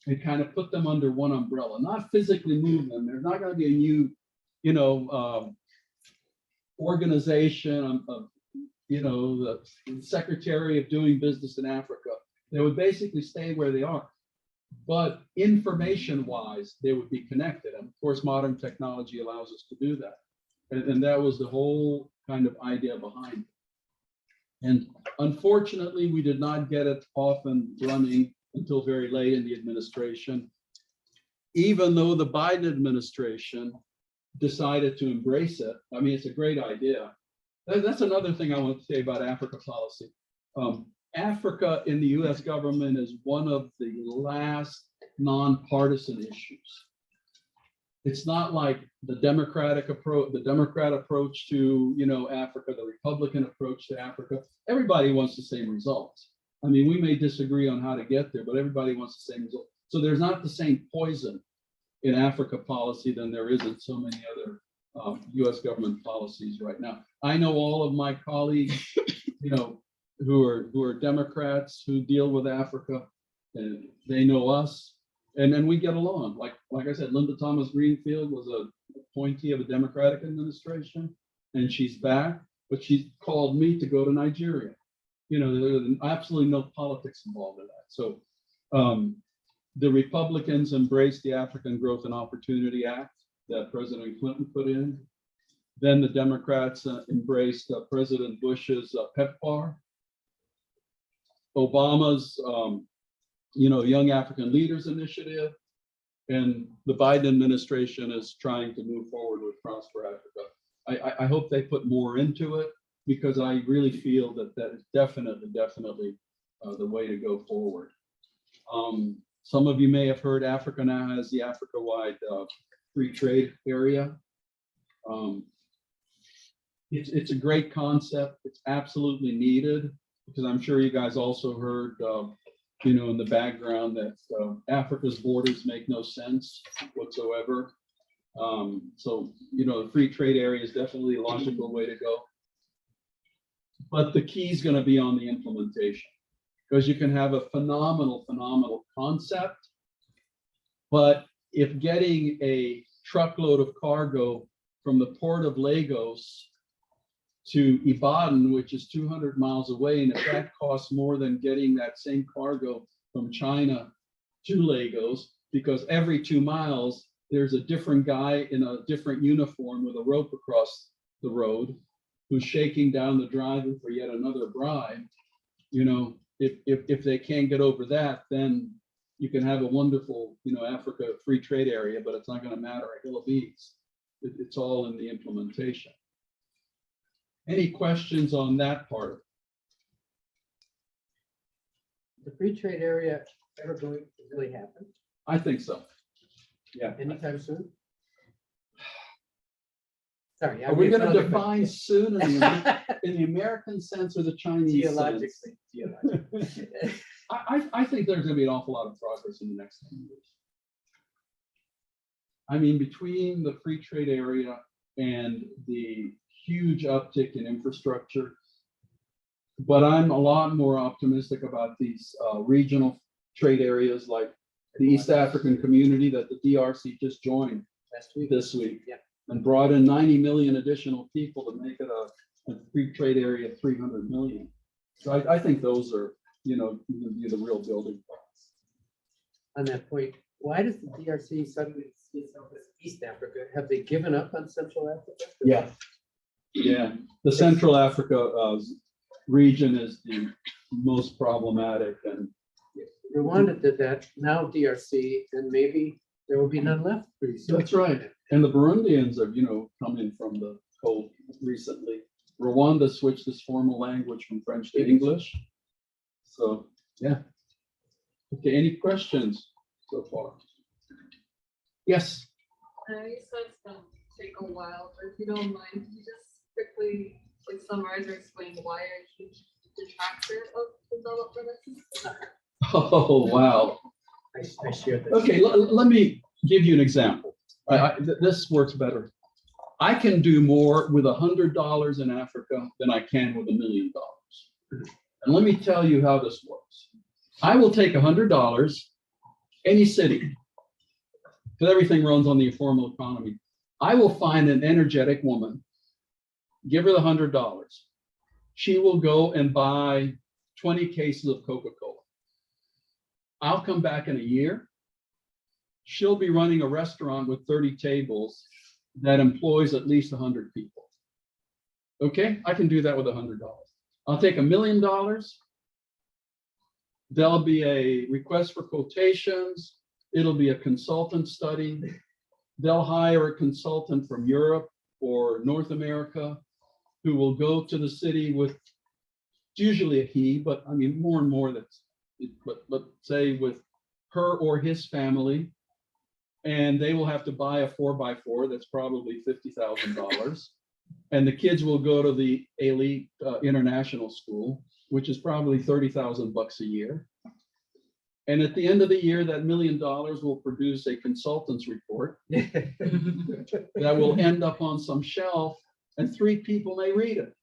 and kind of put them under one umbrella, not physically move them. There's not going to be a new, organization of, the Secretary of Doing Business in Africa. They would basically stay where they are. But information-wise, they would be connected. And of course, modern technology allows us to do that. And that was the whole kind of idea behind it. And unfortunately, we did not get it off and running until very late in the administration, even though the Biden administration decided to embrace it. I mean, it's a great idea. That's another thing I want to say about Africa policy. Africa in the US government is one of the last nonpartisan issues. It's not like the Democrat approach to, Africa, the Republican approach to Africa. Everybody wants the same results. I mean, we may disagree on how to get there, but everybody wants the same result. So there's not the same poison in Africa policy than there is in so many other US government policies right now. I know all of my colleagues, who are Democrats who deal with Africa, and they know us, and then we get along. Like I said, Linda Thomas Greenfield was a appointee of a Democratic administration, and she's back, but she called me to go to Nigeria. There's absolutely no politics involved in that. So the Republicans embraced the African Growth and Opportunity Act that President Clinton put in. Then the Democrats embraced President Bush's PEPFAR. Obama's, Young African Leaders Initiative. And the Biden administration is trying to move forward with Prosper Africa. I hope they put more into it because I really feel that that is definitely the way to go forward. Some of you may have heard Africa now has the Africa-wide free trade area. It's a great concept. It's absolutely needed because I'm sure you guys also heard, in the background that Africa's borders make no sense whatsoever. So, the free trade area is definitely a logical way to go. But the key is going to be on the implementation because you can have a phenomenal concept. But if getting a truckload of cargo from the port of Lagos to Ibadan, which is 200 miles away, and if that costs more than getting that same cargo from China to Lagos, because every 2 miles, there's a different guy in a different uniform with a rope across the road who's shaking down the driver for yet another bribe. If they can't get over that, then you can have a wonderful, Africa free trade area, but it's not going to matter a hill of beans. It's all in the implementation. Any questions on that part? The free trade area ever going to really happen I think so. Yeah. anytime soon? Sorry. Are we going to define soon in the American sense or the Chinese sense? Geologically. I think there's going to be an awful lot of progress in the next 10 years. I mean, between the free trade area and the huge uptick in infrastructure, but I'm a lot more optimistic about these regional trade areas like the East African community that the DRC just joined this week, Yeah. and brought in 90 million additional people to make it a free trade area of 300 million. So I think those are, going to be the real building blocks. On that point, why does the DRC suddenly see itself as East Africa? Have they given up on Central Africa? Yeah, the Central Africa region is the most problematic, and Rwanda did that, now DRC, and maybe there will be none left pretty soon. that's right. And the Burundians have, come in from the cold recently. Rwanda switched its formal language from French to English. So, yeah. Okay, any questions so far? Yes. I know you said it's gonna take a while, but if you don't mind, can you just quickly summarize or explain why a huge detractor of development assistance? Oh, wow. I share this. Okay, let me give you an example. This works better. I can do more with $100 in Africa than I can with $1 million. And let me tell you how this works. I will take $100, any city, because everything runs on the informal economy. I will find an energetic woman, give her the $100. She will go and buy 20 cases of Coca-Cola. I'll come back in a year. She'll be running a restaurant with 30 tables that employs at least 100 people. Okay, I can do that with $100. I'll take $1 million. There'll be a request for quotations. It'll be a consultant study. They'll hire a consultant from Europe or North America who will go to the city with, it's usually a he, but I mean, more and more but let's say with her or his family, and they will have to buy a 4x4 that's probably $50,000. And the kids will go to the elite international school, which is probably $30,000 a year. And at the end of the year, that $1 million will produce a consultant's report that will end up on some shelf and 3 people may read it.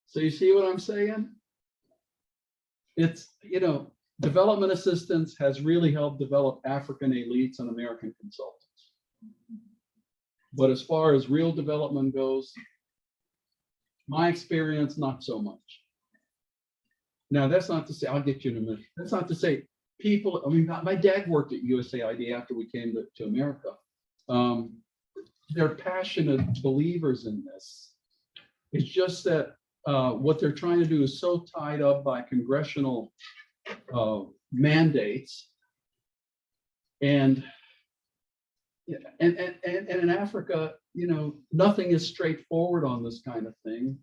So you see what I'm saying? It's, development assistance has really helped develop African elites and American consultants. But as far as real development goes, my experience, not so much. Now, that's not to say, I'll get you in a minute. That's not to say people, my dad worked at USAID after we came to America. they're passionate believers in this. It's just that what they're trying to do is so tied up by congressional mandates, and in Africa, nothing is straightforward on this kind of thing,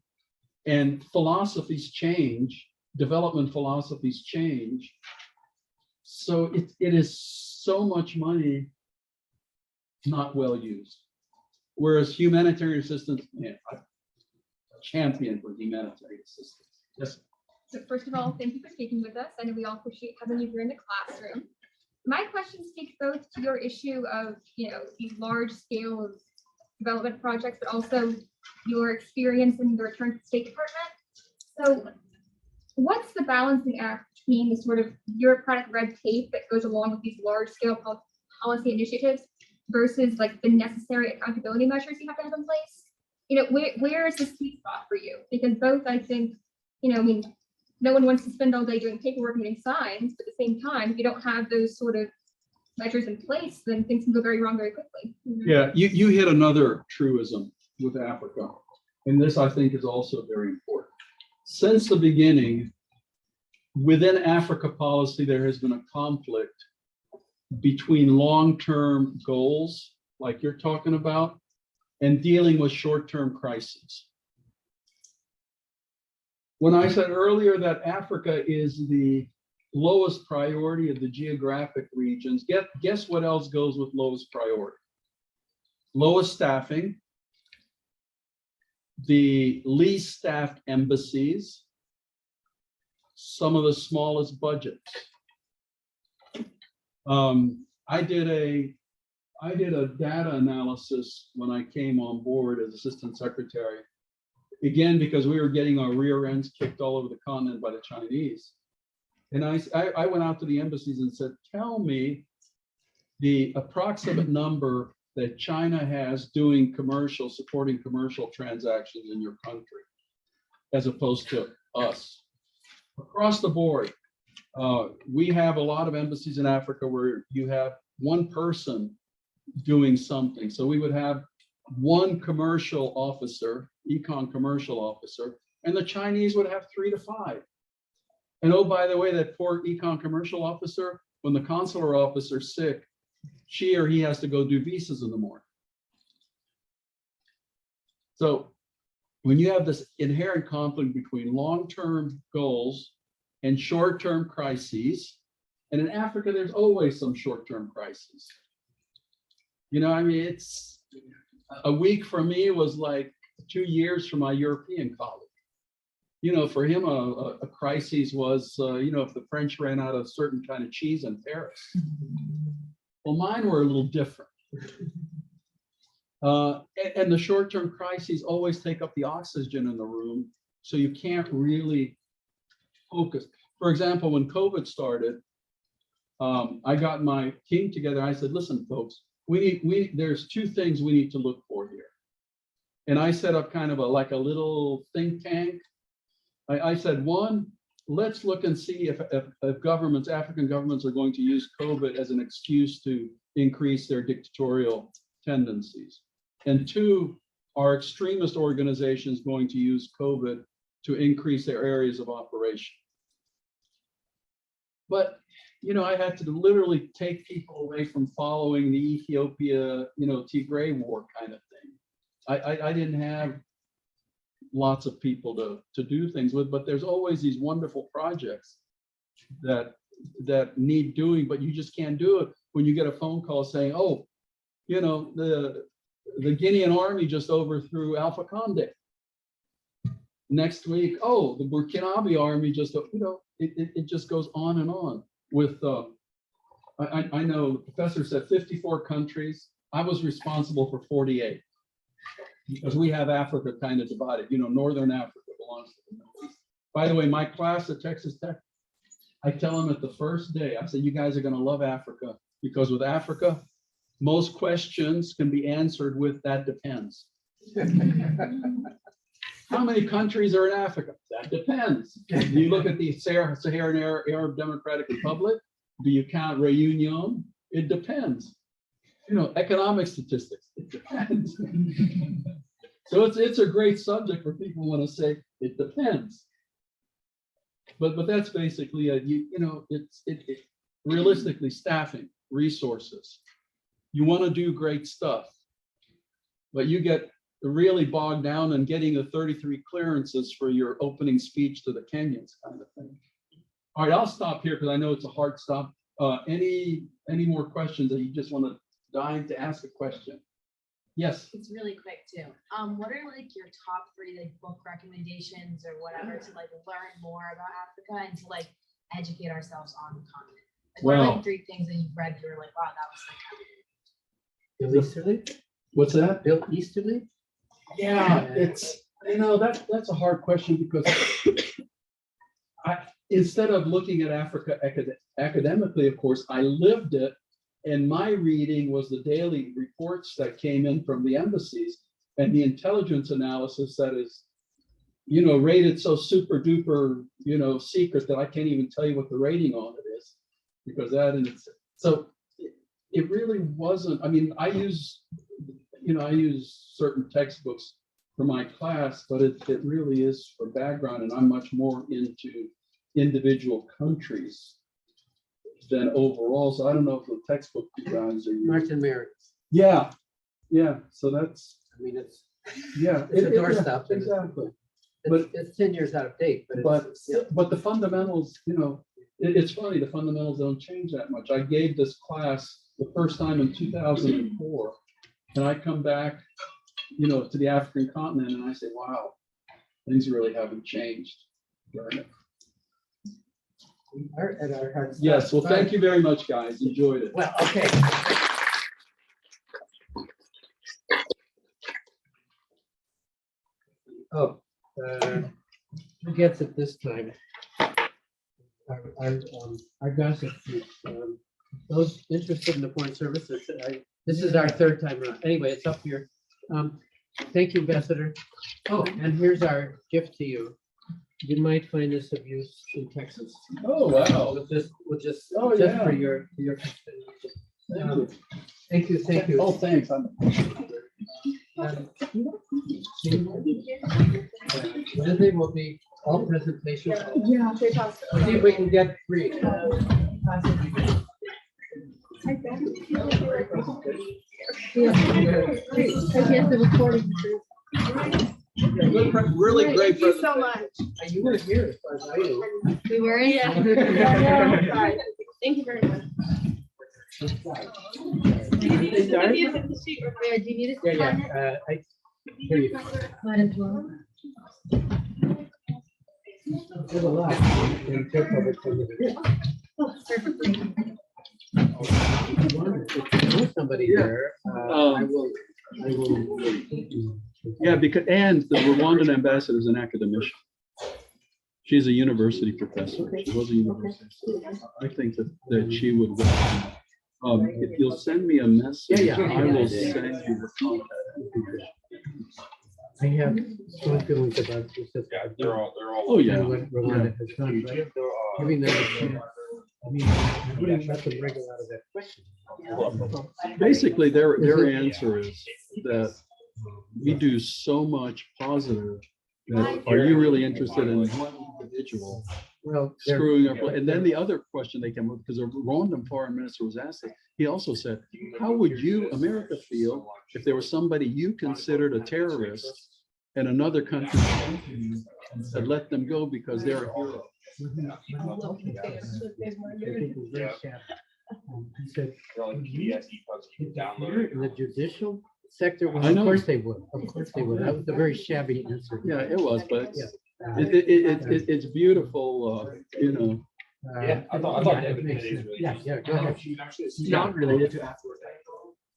and philosophies change, development philosophies change. So it is so much money not well used. Whereas humanitarian assistance, man, I'm a champion for humanitarian assistance. Yes. So first of all, thank you for speaking with us. I know we all appreciate having you here in the classroom. My question speaks both to your issue of, these large scale of development projects, but also your experience in the return to the State Department. So what's the balancing act between the sort of bureaucratic red tape that goes along with these large scale policy initiatives versus like the necessary accountability measures you have to have in place? Where is the sweet spot for you? Because both, I think, no one wants to spend all day doing paperwork and getting signs, but at the same time, if you don't have those sort of measures in place, then things can go very wrong very quickly. Yeah, you hit another truism with Africa, and this I think is also very important. Since the beginning, within Africa policy, there has been a conflict between long-term goals, like you're talking about, and dealing with short-term crises. When I said earlier that Africa is the lowest priority of the geographic regions, guess what else goes with lowest priority? Lowest staffing, the least staffed embassies, some of the smallest budgets. I did a data analysis when I came on board as assistant secretary. Again, because we were getting our rear ends kicked all over the continent by the Chinese. And I went out to the embassies and said, tell me the approximate number that China has doing supporting commercial transactions in your country, as opposed to us. Across the board, we have a lot of embassies in Africa where you have one person doing something. So we would have one commercial officer, econ commercial officer, and the Chinese would have 3 to 5. And oh, by the way, that poor econ commercial officer, when the consular officer's sick, she or he has to go do visas in the morning. So when you have this inherent conflict between long-term goals and short-term crises, and in Africa, there's always some short-term crises. It's a week for me was like 2 years for my European colleague. For him, a crisis was, if the French ran out of certain kind of cheese in Paris. Well, mine were a little different. And the short-term crises always take up the oxygen in the room, so you can't really focus. For example, when COVID started, I got my team together. I said, listen, folks, there's 2 things we need to look for here. And I set up kind of like a little think tank. I said, 1, let's look and see if African governments are going to use COVID as an excuse to increase their dictatorial tendencies. And 2, are extremist organizations going to use COVID to increase their areas of operation? But, I had to literally take people away from following the Ethiopia, Tigray war kind of thing. I didn't have lots of people to do things with, but there's always these wonderful projects that need doing, but you just can't do it when you get a phone call saying, oh, the Guinean army just overthrew Alpha Conde. Next week, oh, the Burkinabe army just, it just goes on and on with, I know the professor said 54 countries. I was responsible for 48. Because we have Africa kind of divided, Northern Africa belongs to the Middle East. By the way, my class at Texas Tech, I tell them at the first day, I say, you guys are going to love Africa, because with Africa, most questions can be answered with that depends. How many countries are in Africa? That depends. You look at the Saharan Arab Democratic Republic, do you count Reunion? It depends. economic statistics. It depends. So it's a great subject for people who want to say it depends. But that's basically it's realistically staffing, resources. You want to do great stuff, but you get really bogged down in getting the 33 clearances for your opening speech to the Kenyans kind of thing. All right, I'll stop here because I know it's a hard stop. Any more questions that you just want to dying to ask a question? Yes. It's really quick too. What are like your top 3 like book recommendations or whatever to like learn more about Africa and to like educate ourselves on the continent? Like what are Well- like 3 things that you've read you're like, wow, that was like Bill Easterly? What's that? Bill Easterly? Yeah, it's that's a hard question because instead of looking at Africa academically, of course, I lived it, and my reading was the daily reports that came in from the embassies and the intelligence analysis that is, rated so super duper, secret that I can't even tell you what the rating on it is, because that and it's so it really wasn't. I mean, I use certain textbooks for my class, but it really is for background, and I'm much more into individual countries than overall. So I don't know if the textbook you guys are using. Martin Merrick. Yeah. So that's It's yeah. it's a doorstop. and Exactly. It's 10 years out of date, But the fundamentals, it's funny, the fundamentals don't change that much. I gave this class the first time in 2004, and I come back, to the African continent, and I say, wow, things really haven't changed. we are at our hard stop. Yes, well, thank you very much, guys. Enjoyed it. Well, okay. Oh, who gets it this time? Our gossip. Those interested in the Foreign Service, this is our 3rd time around. Anyway, it's up here. Thank you, Ambassador. Oh, and here's our gift to you. You might find this of use in Texas. Oh, wow. We'll just Oh, just yeah. for your thank you. Thank you. Oh, thanks. Wednesday will be all presentations. Yeah, they talked. See if we can get 3. Yes, the recording. Really great. Thank you so much. You were here as far as I knew. We were Yeah. Sorry. Thank you very much. Start? Do you need us to Yeah, sign it? here you go. Might as well. There's a lot. in your public community. Oh, perfect. Thank you. If you know somebody there, I will. Yeah, because and the Rwandan ambassador is an academician. She's a university professor. She was a university. So I think that she would. If you'll send me a message, Yeah. I will send you the contact. I have strong feelings about this. Yeah, they're all. Oh, yeah. And what Rwanda has done, right? Giving them a chance. I mean, I wouldn't let them wriggle out of that question. Basically, their answer is that we do so much positive. That, are you really interested in one individual Well, screwing up? And then the other question they came up, because the Rwandan foreign minister was asked it, he also said, how would you, America, feel if there was somebody you considered a terrorist and another country had let them go because they're a hero? I think it was very sad. He said, "You're in the judicial sector, well, I of know. course they would, of course they would. That was a very shabby answer. Yeah, it was, but Yeah. it's beautiful, Yeah, I thought yeah, that it makes is sense. really Yeah, go ahead. It's not related to Africa.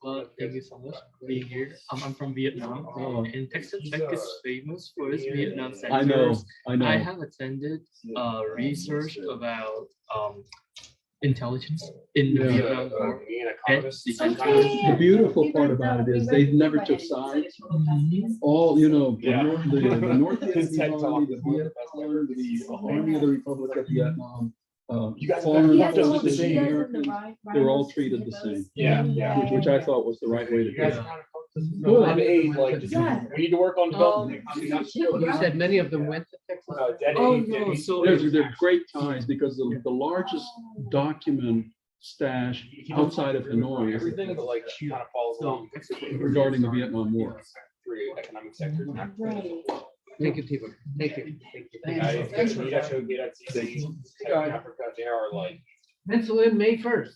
Well, thank you so much for being here. I'm from Vietnam, and Texas Tech is famous for its Vietnam centers. I know. I have attended research about intelligence in the Yeah. Vietnam War. And The beautiful part about it is they never took sides. All, the North Vietnamese Army, the Vietcong, the Army of the Republic of Vietnam, You guys- foreigners you just guys as all- the you guys Americans, they were all treated the same. Which I thought was the right way to You do guys it. are kind of Good. dead aid, like, Yeah. we need to work on development. You said many of them went to Texas. Dead Oh, aid, no, dead so aid. They're great ties because the largest document stash outside of Hanoi is Everything, but like, kind of follows along. regarding the Vietnam War. Three economic sectors. Right. Thank you, Tibor. Thank you. Africa, they are like. Pencil in May 1st.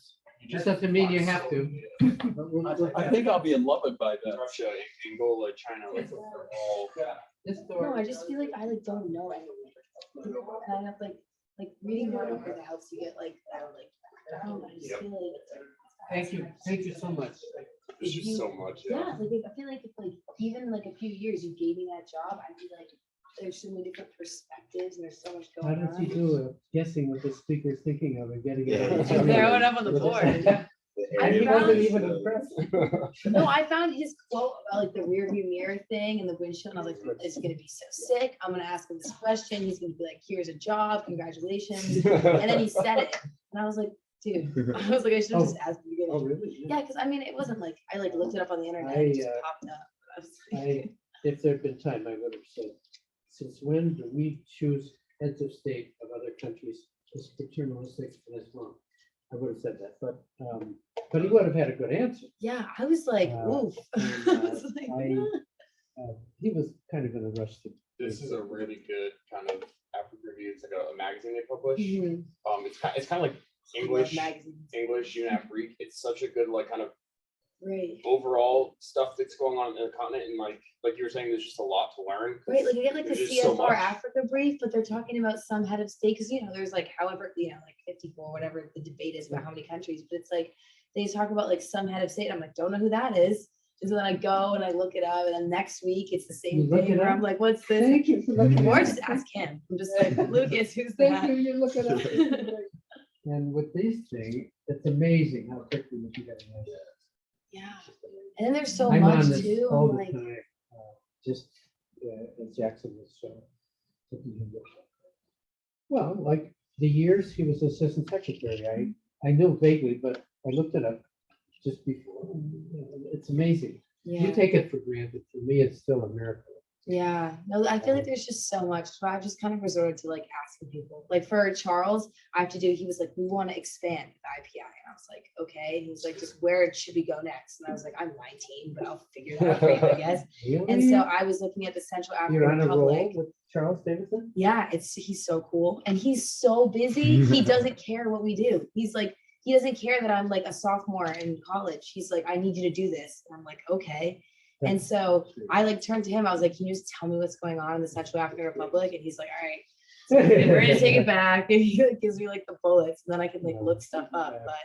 That doesn't mean you have to. But I think I'll be in love by then. Russia, Angola, China, like, they're all. No, I just feel like I like don't know anyone. And I have like reading more about it helps you get like, I don't know, I just feel like. Thank you so much. There's just so much, Yeah, like I feel like if like even like a few years you gave me that job, I'd be like, there's so many different perspectives and there's so much How going does he on. do guessing what the speaker's thinking of and getting it? Yeah. on Throw camera? it up on the board. And he wasn't even impressed. No, I found his quote about like the rear view mirror thing and the windshield, and I was like, it's gonna be so sick. I'm gonna ask him this question. He's gonna be like, here's a job, congratulations. And then he said it, and I was like, dude, I was like, I should have just asked him to get Oh, it. really? Yeah, because I mean, it wasn't like I like looked it up on the internet, I, and it just uh, popped up. I was like, If there'd been time, I would have said, since when do we choose heads of state of other countries as paternalistic and as wrong? I would have said that, but he would have had a good answer. yeah, I was like, oof. And, I was like, he was kind of in a rush to. This is a really good kind of Africa review. It's like a magazine they publish. Mhm. It's kind of like I love English, magazines. UNAFRIC. It's such a good like kind of Right. overall stuff that's going on in the continent, and like you were saying, there's just a lot to learn. 'Cause Right, like you get like the there's just so CFR much. Africa brief, but they're talking about some head of state, because there's like however, like 54, whatever the debate is about how many countries, but it's like they talk about like some head of state. I'm like, don't know who that is. And so then I go and I look it up, and then next week it's the You same look thing it where I'm up? like, what's this? Thank you for looking. Or it just up. ask him. I'm just like, Lucas, who's Thank that? you, you look it up. And with these things, it's amazing how quickly we can get an answer. Yeah. And then there's so I'm much on this too. all I'm the like, time, just as Jackson was looking him up. Well, like the years he was assistant secretary, I knew vaguely, but I looked it up just before. It's amazing. You yeah. take it for granted. For me, it's still a miracle. Yeah, no, I feel like there's just so much. So I've just kind of resorted to like asking people. Like for Charles, I have to do, he was like, we want to expand with IPI. And I was like, okay. He was like, just where should we go next? And I was like, I'm 19, but I'll figure that out for you, I guess. And so I was looking at the Central You're African on a roll Republic. with Charles Davidson? Yeah, he's so cool. And he's so busy. He doesn't care what we do. He's like, he doesn't care that I'm like a sophomore in college. He's like, I need you to do this. And I'm like, okay. And so I like turned to him. I was like, can you just tell me what's going on in the Central African Republic? And he's like, all right, so we're gonna take it back. And he like, gives me like the bullets, and then I can like look stuff up. But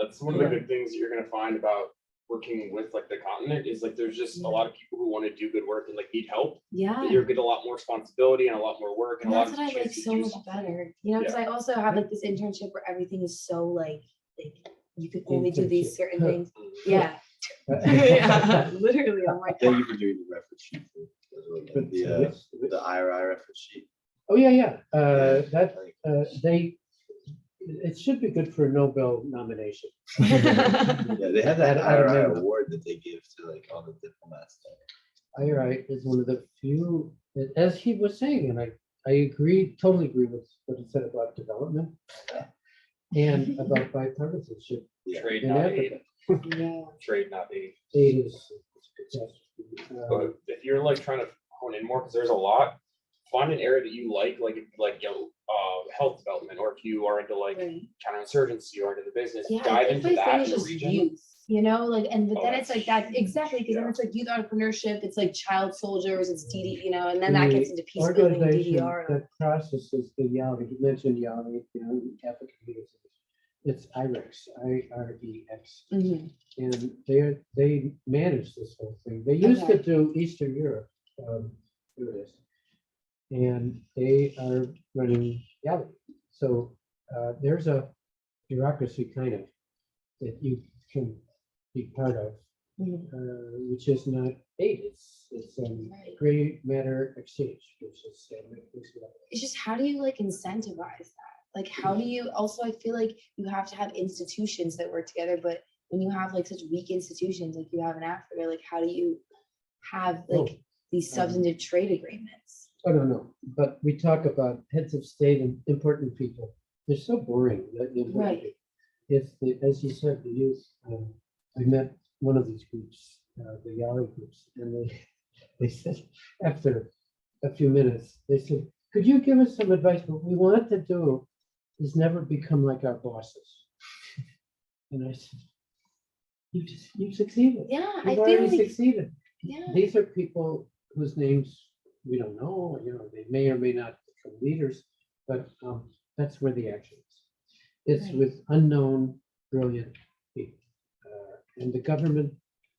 That's one of the good things you're gonna find about working with like the continent is like there's just a lot of people who want to do good work and like need help. yeah, But you're get a lot more responsibility and a lot more work and and a lot that's of what I like chances so to do much something. better. Because I also have like this internship where everything is so like you could only do these Internship. certain things. Yeah. Yeah, literally. I'm like, Thank you for doing the reference sheet. But The IRI reference sheet. Oh, yeah. It should be good for a Nobel nomination. Yeah, they have that I IRI remember. award that they give to like all the diplomats. IRI is one of the few, as he was saying, and I agree, totally agree with what he said about development and about bipartisanship Trade, in not aid. Africa. yeah. Trade, not aid. Aid is a catastrophe. But if you're like trying to hone in more, because there's a lot, find an area that you like health development, or if you are into like Right. counterinsurgency or into the business, Yeah, dive if into my that thing in is the just region. youth, but Oh, then it's like that, exactly, because then yeah. it's like youth entrepreneurship, it's like child soldiers, it's DD, and then that gets into peace building, Organization DDR. that processes the Yali, he mentioned Yali, African leaders. It's IREX, IREX. Mhm. And they manage this whole thing. They used to Okay. do Eastern Europe, here it is. And they are running Yali. So there's a bureaucracy kind of that you can be part of, Mhm. which is not aid, it's Right. gray matter exchange, which is It's just, how do you like incentivize that? like, how do you, also, I feel like you have to have institutions that work together, but when you have like such weak institutions, like you have in Africa, like, how do you have like these substantive trade agreements? I don't know, but we talk about heads of state and important people. They're so boring. The important Right. people. If, as you said, the youth, I met one of these groups, the Yali groups, and they said, after a few minutes, they said, could you give us some advice? What we want to do is never become like our bosses. And I said, you've succeeded. Yeah, I You've feel already like, succeeded. yeah, These are people whose names we don't know, they may or may not become leaders, but that's where the action is. It's Right. with unknown, brilliant people. And the government,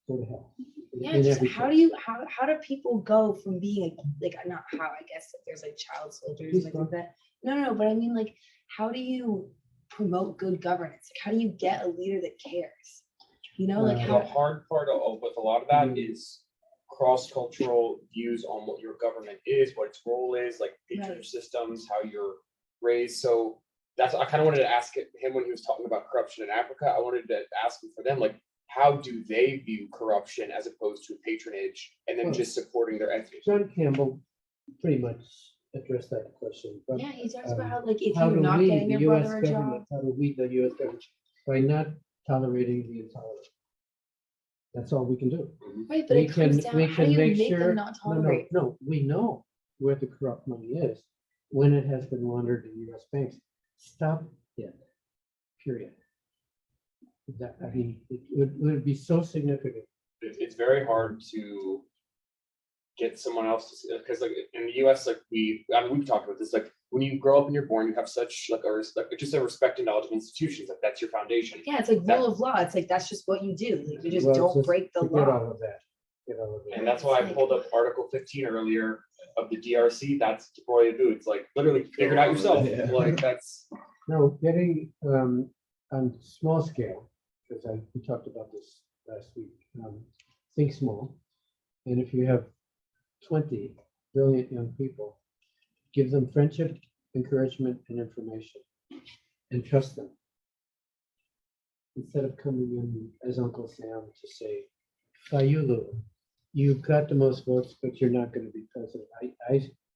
go to hell. yeah, in just every how sense. do you, how do people go from being like, not how, I guess, if there's like child soldiers Please and go. like that. No, but I mean, like, how do you promote good governance? Like, how do you get a leader that cares? You know, like Uh, The how, hard part with a lot of that is cross-cultural views on what your government is, what its role is, like patronage Right. systems, how you're raised. So that's, I kind of wanted to ask him when he was talking about corruption in Africa. I wanted to ask him for them, like, how do they view corruption as opposed to patronage and then Well, just supporting their entities? John Campbell pretty much addressed that question. But yeah, he talks about um, how like if how you're do not we, getting the your US brother a job, government, how do we, the US government, by not tolerating the intolerant? That's all we can do. right, but We it comes down, we how do can you make make sure. them not tolerate? No, we know where the corrupt money is when it has been laundered in US banks. Stop it, period. That, I mean, it would be so significant. It's very hard to get someone else to, because like in the US, like we've talked about this, like when you grow up and you're born, you have such like just a respect and knowledge of institutions, like that's your foundation. Yeah, it's like rule of law. It's like, that's just what you do. Like, you just Well, don't break the forget law. all of that. Get all of that. And that's why I pulled up Article 15 earlier of the DRC. That's Tibor It's like literally figure it out yourself. Yeah. Like that's No, getting on small scale, because we talked about this last week. Think small, and if you have 20 brilliant young people, give them friendship, encouragement, and information, and trust them. Instead of coming in as Uncle Sam to say, Fayulu, you've got the most votes, but you're not going to be president.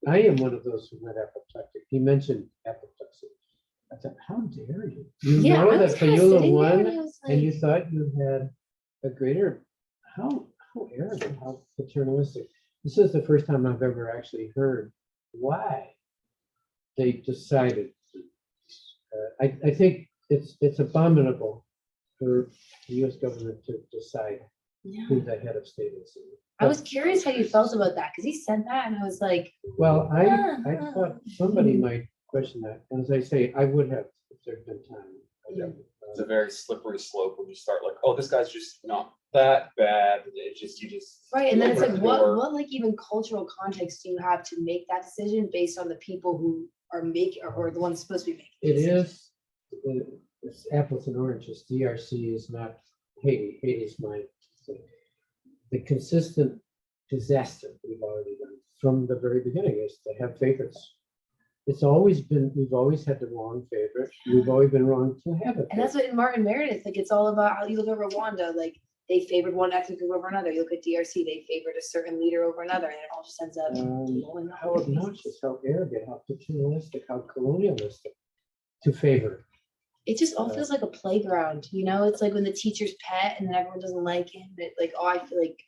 I am one of those who went apoplectic. He mentioned apoplectic. I thought, how dare you? You Yeah, know I that was kinda Fayulu sitting there and won, I was and you like, thought you had a greater, how arrogant, how paternalistic. This is the first time I've ever actually heard why they decided. I think it's abominable for the US government to decide yeah. who the head of state is. I was curious how you felt about that, because he said that and I was like, Well, I thought somebody might question that. And as I say, I would have if there'd been time. it's a very slippery slope when you start like, oh, this guy's just not that bad. It's just you just right, and then it's open like, the door. what like even cultural context do you have to make that decision based on the people who are making, or the ones supposed to be making? It the decisions? is, it's apples and oranges. DRC is not Haiti. Haiti's mine. The consistent disaster we've already done from the very beginning is to have favorites. It's always been, we've always had the wrong favorite. We've always been wrong to have it. And that's what in Martin Meredith, like, it's all about how you look at Rwanda, like, they favored one ethnic group over another. You look at DRC, they favored a certain leader over another, and it all just ends up blowing up. How obnoxious, how arrogant, how paternalistic, how colonialistic to favor. It just all feels like a playground, you know? It's like when the teacher's pet and then everyone doesn't like him. It, like, oh, I feel like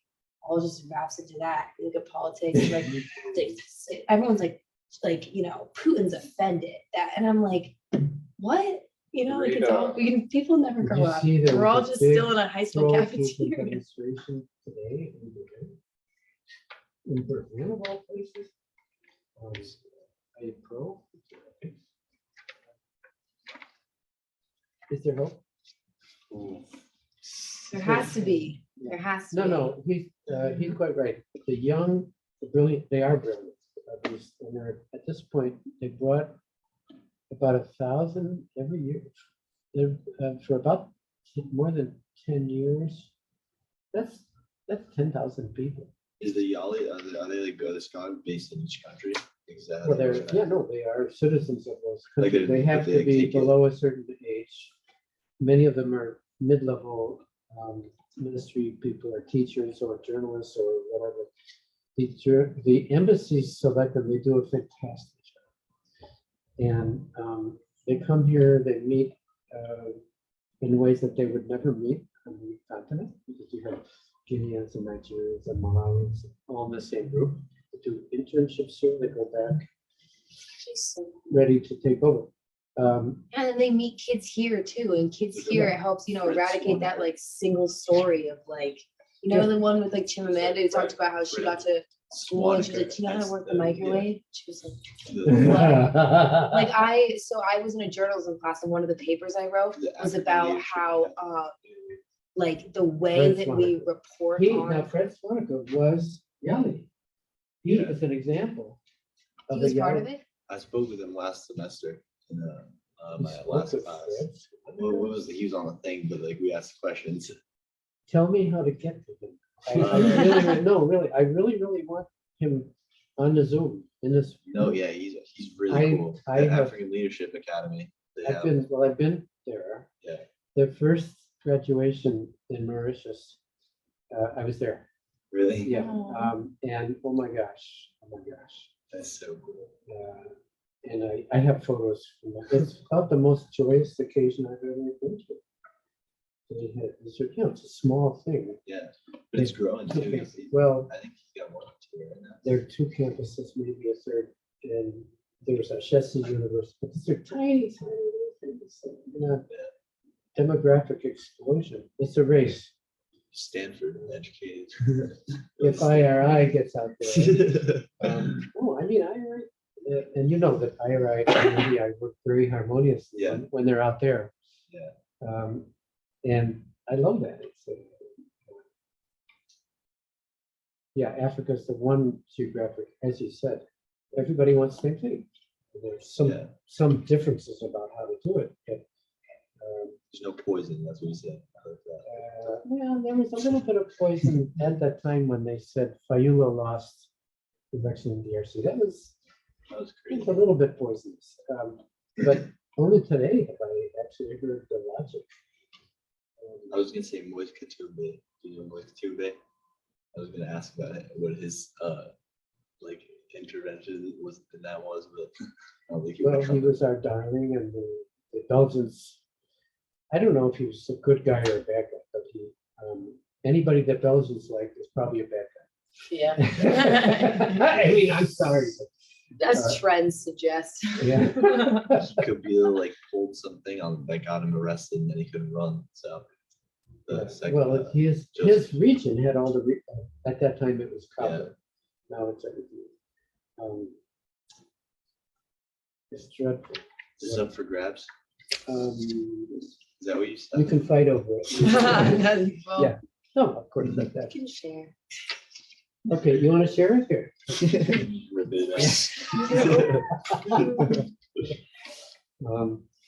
all just wraps into that. You look at politics, like everyone's like, you know, Putin's offended that, and I'm like, what? You know, like, it's all, people never Did grow you up. see there We're was all a just big still in a high school pro-Putin cafeteria. demonstration today in Berlin, of all places? A pro? Is there hope? There has to be. There has to be. No, he's quite right. The young, the brilliant, they are brilliant. And they're, at this point, they brought about 1,000 every year. They're for about more than 10 years. That's 10,000 people. Is the Yali, are they like, are the scholars based in each country? exactly. Well, they're, yeah, no, they are citizens of those Like countries. They have they to be take it. below a certain age. Many of them are mid-level ministry people or teachers or journalists or whatever. The embassies select them, they do a fantastic job. And they come here, they meet in ways that they would never meet on the continent, because you have Guineans and Nigerians and Malawians all in the same group. They do internships here, they go back ready to take over. And then they meet kids here too, and kids here, it helps, eradicate that like single story of like, the one with like Chimamanda who talked about how she got to school and she was like, do you know how to work the microwave? She was like, I was in a journalism class and one of the papers I wrote was about how, like the way that we report Now on. Fred Swaniga was Yali. He was an example He of was the part Yali. of it? I spoke with him last semester in my spoke last with class. Fred. What was he was on the thing, but like we asked questions. Tell me how to get to him. I really, no, really, I really want him on the Zoom in this. No, yeah, he's really cool. I The have- African Leadership Academy. They I've have, been there. yeah, Their first graduation in Mauritius, I was there. really? Yeah, and oh my gosh, That's so cool. and I have photos from that. It's about the most joyous occasion I've ever been to. They had, it's a small thing. Yeah, but it's growing too. Well, I think he's got one or two right now. there are two campuses, maybe a third, and there's a Shesi University, but these are tiny things. Demographic explosion. It's a race. Stanford educated. If IRI gets out there. I mean, IRI, and you know that IRI and I work very harmoniously when they're out there. Yeah. And I love that. Africa's the one geographic, as you said, everybody wants the same thing. There's some differences about how to do it, but there's no poison, that's what he said. well, there was a little bit of poison at that time when they said Fayulu lost the election in DRC. That was crazy. a little bit poisonous. But only today have I actually heard the logic. I was gonna say Moise Katumbe. Do you know Moise Katumbe? I was gonna ask about what his like intervention was in that was, but I don't think he Well, he was our darling, and the Belgians. I don't know if he was a good guy or a bad guy, but anybody that Belgians like is probably a bad guy. Yeah. I mean, I'm sorry. As trends suggest. Yeah. He could be like pulled something on that got him arrested and then he couldn't run. So Well, his region had all the at that time it was copper. Now it's everything. It's dreadful. This is up for grabs. Is that what you said? You can fight over it. Yeah. No, of course not that. You can share. Okay, you want to share it here?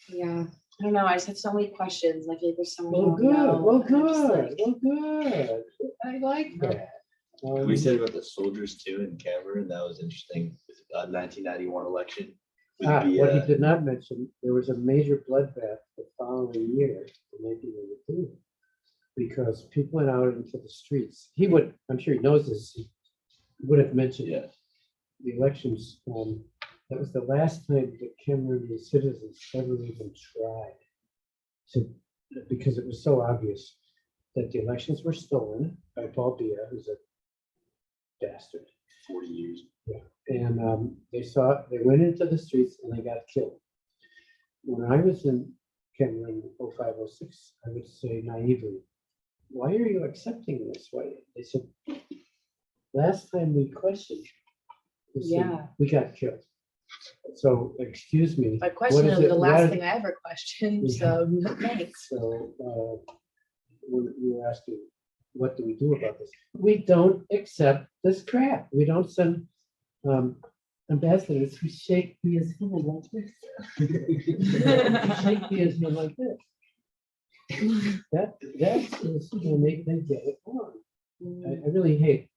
Yeah, I don't know. I just have so many questions. Like, there's so many. Well, I don't know, good. Well, and I'm just good. like- Well, good. I like that. We said about the soldiers too in Cameroon. That was interesting. 1991 election. With What he the, did not mention, there was a major bloodbath the following year, in 1982, because people went out into the streets. He would, I'm sure he knows this, he would have mentioned the elections. That was the last time that Cameroonian citizens ever even tried to, because it was so obvious that the elections were stolen by Paul Biya, who's a bastard. 40 years. Yeah, and they went into the streets and they got killed. When I was in Cameroon 0506, I would say naively, why are you accepting this? Why? They said, last time we questioned, we got killed. So, excuse me. My question is the last thing I ever questioned, so no thanks. So we were asking, what do we do about this? We don't accept this crap. We don't send ambassadors who shake Bia's hand like this. Shake Bia's hand like this. That's when they get it wrong. I really hate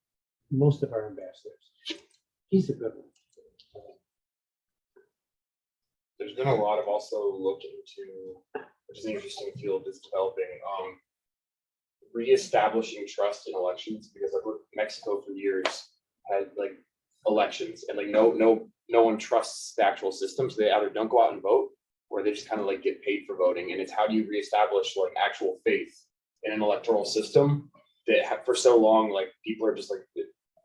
most of our ambassadors. He's a good one. there's been a lot of also look into, which is an interesting field that's developing, reestablishing trust in elections, because like Mexico for years had like elections and like no one trusts the actual system. So they either don't go out and vote or they just kind of like get paid for voting. And it's how do you reestablish like actual faith in an electoral system that have, for so long, like people are just like,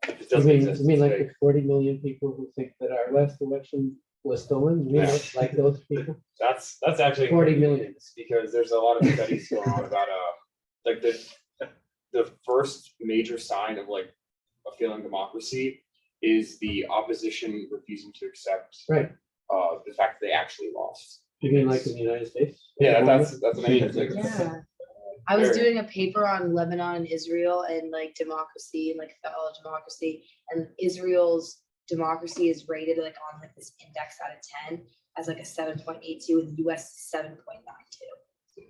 it doesn't exist. You mean like today. the 40 million people who think that our last election was stolen? You mean Yeah. like those people? That's actually 40 million. because there's a lot of studies going on about like the first major sign of like a failing democracy is the opposition refusing to accept Right. the fact that they actually lost. You mean like in the United States? Yeah, that's amazing. Like, Yeah. I was very- doing a paper on Lebanon and Israel and like democracy and like fellow democracy, and Israel's democracy is rated like on like this index out of 10 as like a 7.82, and the US is 7.92.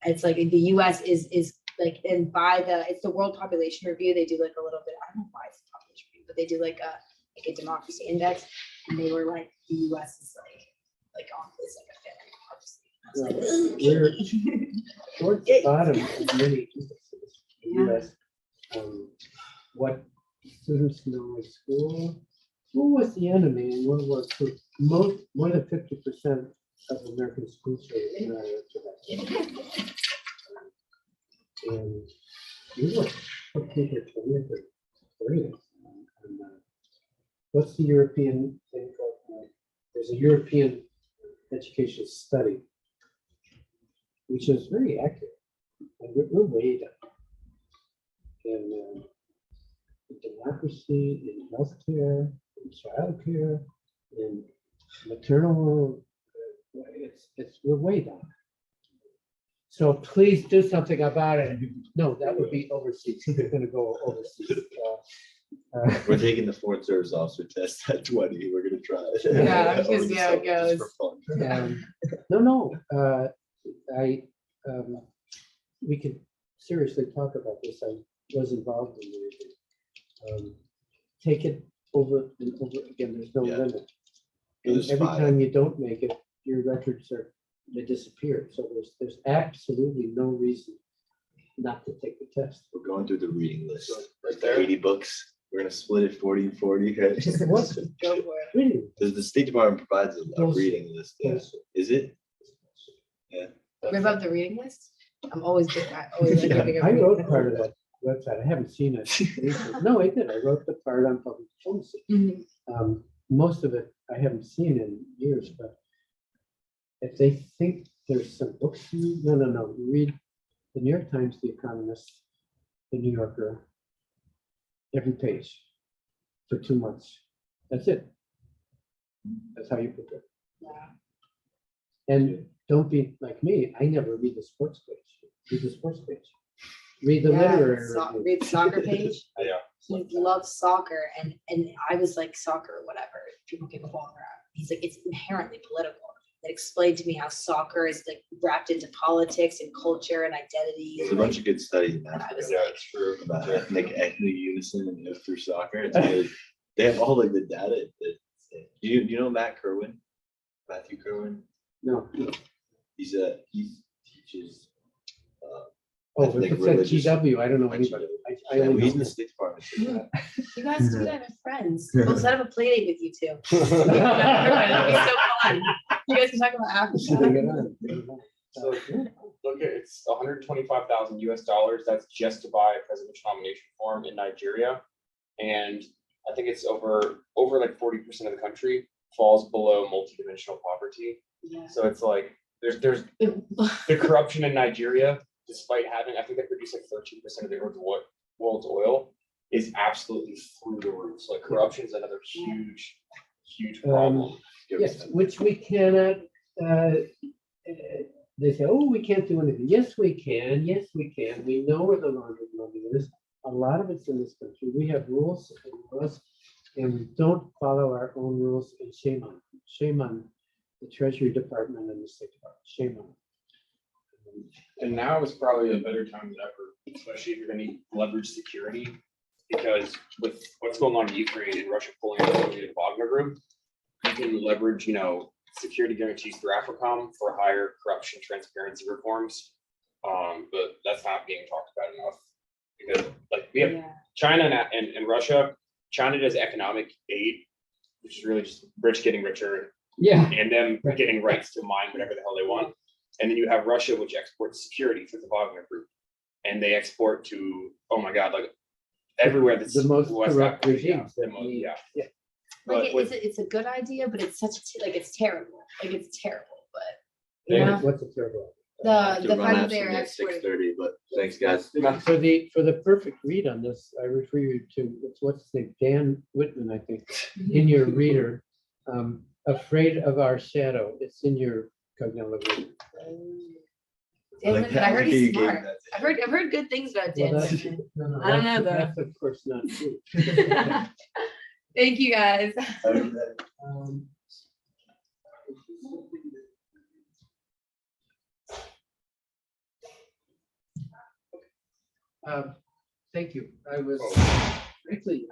It's like the US is like, and by it's the World Population Review, they do like a little bit, I don't know why it's a population review, but they do like a democracy index, and they were like, the US is like on this like a failing democracy. I was like, We're "Ugh." towards the bottom of many indexes in the US. What students know in school, who was the enemy in World War II? More than 50% of American school children are Tibet. And we were completely terrific. What's the European thing called? There's a European education study, which is very accurate. And we're way down. In democracy, in healthcare, in childcare, in maternal, we're way down. So please do something about it. No, that would be overseas. They're gonna go overseas. We're taking the foreign service officer test at 20. We're gonna try it. Yeah, I'm just gonna Over see the how it summer, just for fun. We could seriously talk about this. I was involved in it. Take it over and over again. There's no Yeah. limit. But And there's every 5. time you don't make it, your records they disappear. So there's absolutely no reason not to take the test. We're going through the reading list. Right Like there. 80 books. We're gonna split it 40 and 40. Okay? What? Go for it. Really? Does the State Department provides a Bullshit. reading list? Yeah. Is it? Yeah. Rip up the reading list? I'm always good. I always like Yeah. giving a I reading wrote list. part of that website. I haven't seen it. recently. No, I did. I wrote the part on public diplomacy. Mhm. Most of it I haven't seen in years, but if they think there's some books, no. You read the New York Times, The Economist, The New Yorker, every page for 2 months. That's it. That's how you prepare. Yeah. And don't be like me. I never read the sports page. Read the sports page. Read the Yeah, literary review. read the soccer page. Yeah. He loves soccer, and I was like, soccer, whatever. People kick a ball around. He's like, it's inherently political. It explained to me how soccer is like wrapped into politics and culture and identity. There's a and, bunch like, of good studies in I Africa was Yeah, it's true. about ethnic unison and through soccer. It's really, they have all like the data. Do you know Matt Kerwin? Matthew Kerwin? No. He teaches. Oh, ethnic if it said religious- GW, I don't know anybody. I Yeah, only he's in know the State Department. You guys do that with friends. We'll set up a play date with you two. That'd be so fun. You guys can talk about Bring it Africa. on. So look at it's $125,000 US. That's just to buy a presidential nomination form in Nigeria. And I think it's over like 40% of the country falls below multidimensional poverty. Yeah. So it's like there's the corruption in Nigeria, despite having, I think they produce like 13% of the world's oil, is absolutely through the roof. So like corruption is another huge problem. Yes, which we cannot, they say, oh, we can't do anything. Yes, we can. Yes, we can. We know where the laundry money is. A lot of it's in this country. We have rules and laws, and we don't follow our own rules, and shame on the Treasury Department and the State Department. Shame on them. And now is probably a better time than ever, especially if you're gonna need leverage security. Because with what's going on in Ukraine and Russia pulling out of the Wagner Group, you can leverage, security guarantees through AFRICOM for higher corruption transparency reforms. But that's not being talked about enough because like we have Yeah. China and Russia. China does economic aid, which is really just rich getting richer Yeah. and them getting rights to mine whatever the hell they want. And then you have Russia, which exports security through the Wagner Group, and they export to, oh my God, like everywhere that's The most West corrupt Africa, yeah, regimes the that most- we- yeah. yeah. But Like, with- it's a good idea, but it's such, like, it's terrible. Like, it's terrible, but. Yeah. Yeah. What's a terrible? The fact that they're exporting. 6:30, but thanks, guys. For the perfect read on this, I refer you to, what's his name, Dan Whitman, I think, in your reader. Afraid of Our Shadow. It's in your cognitive. Dan Like, Whitman, I heard you he's gave smart. that I've heard good things about Dan Well, that's, Whitman. no, no, I don't know, that's- though. That's of course not true. Thank you, guys. Um, Thank you. I was frankly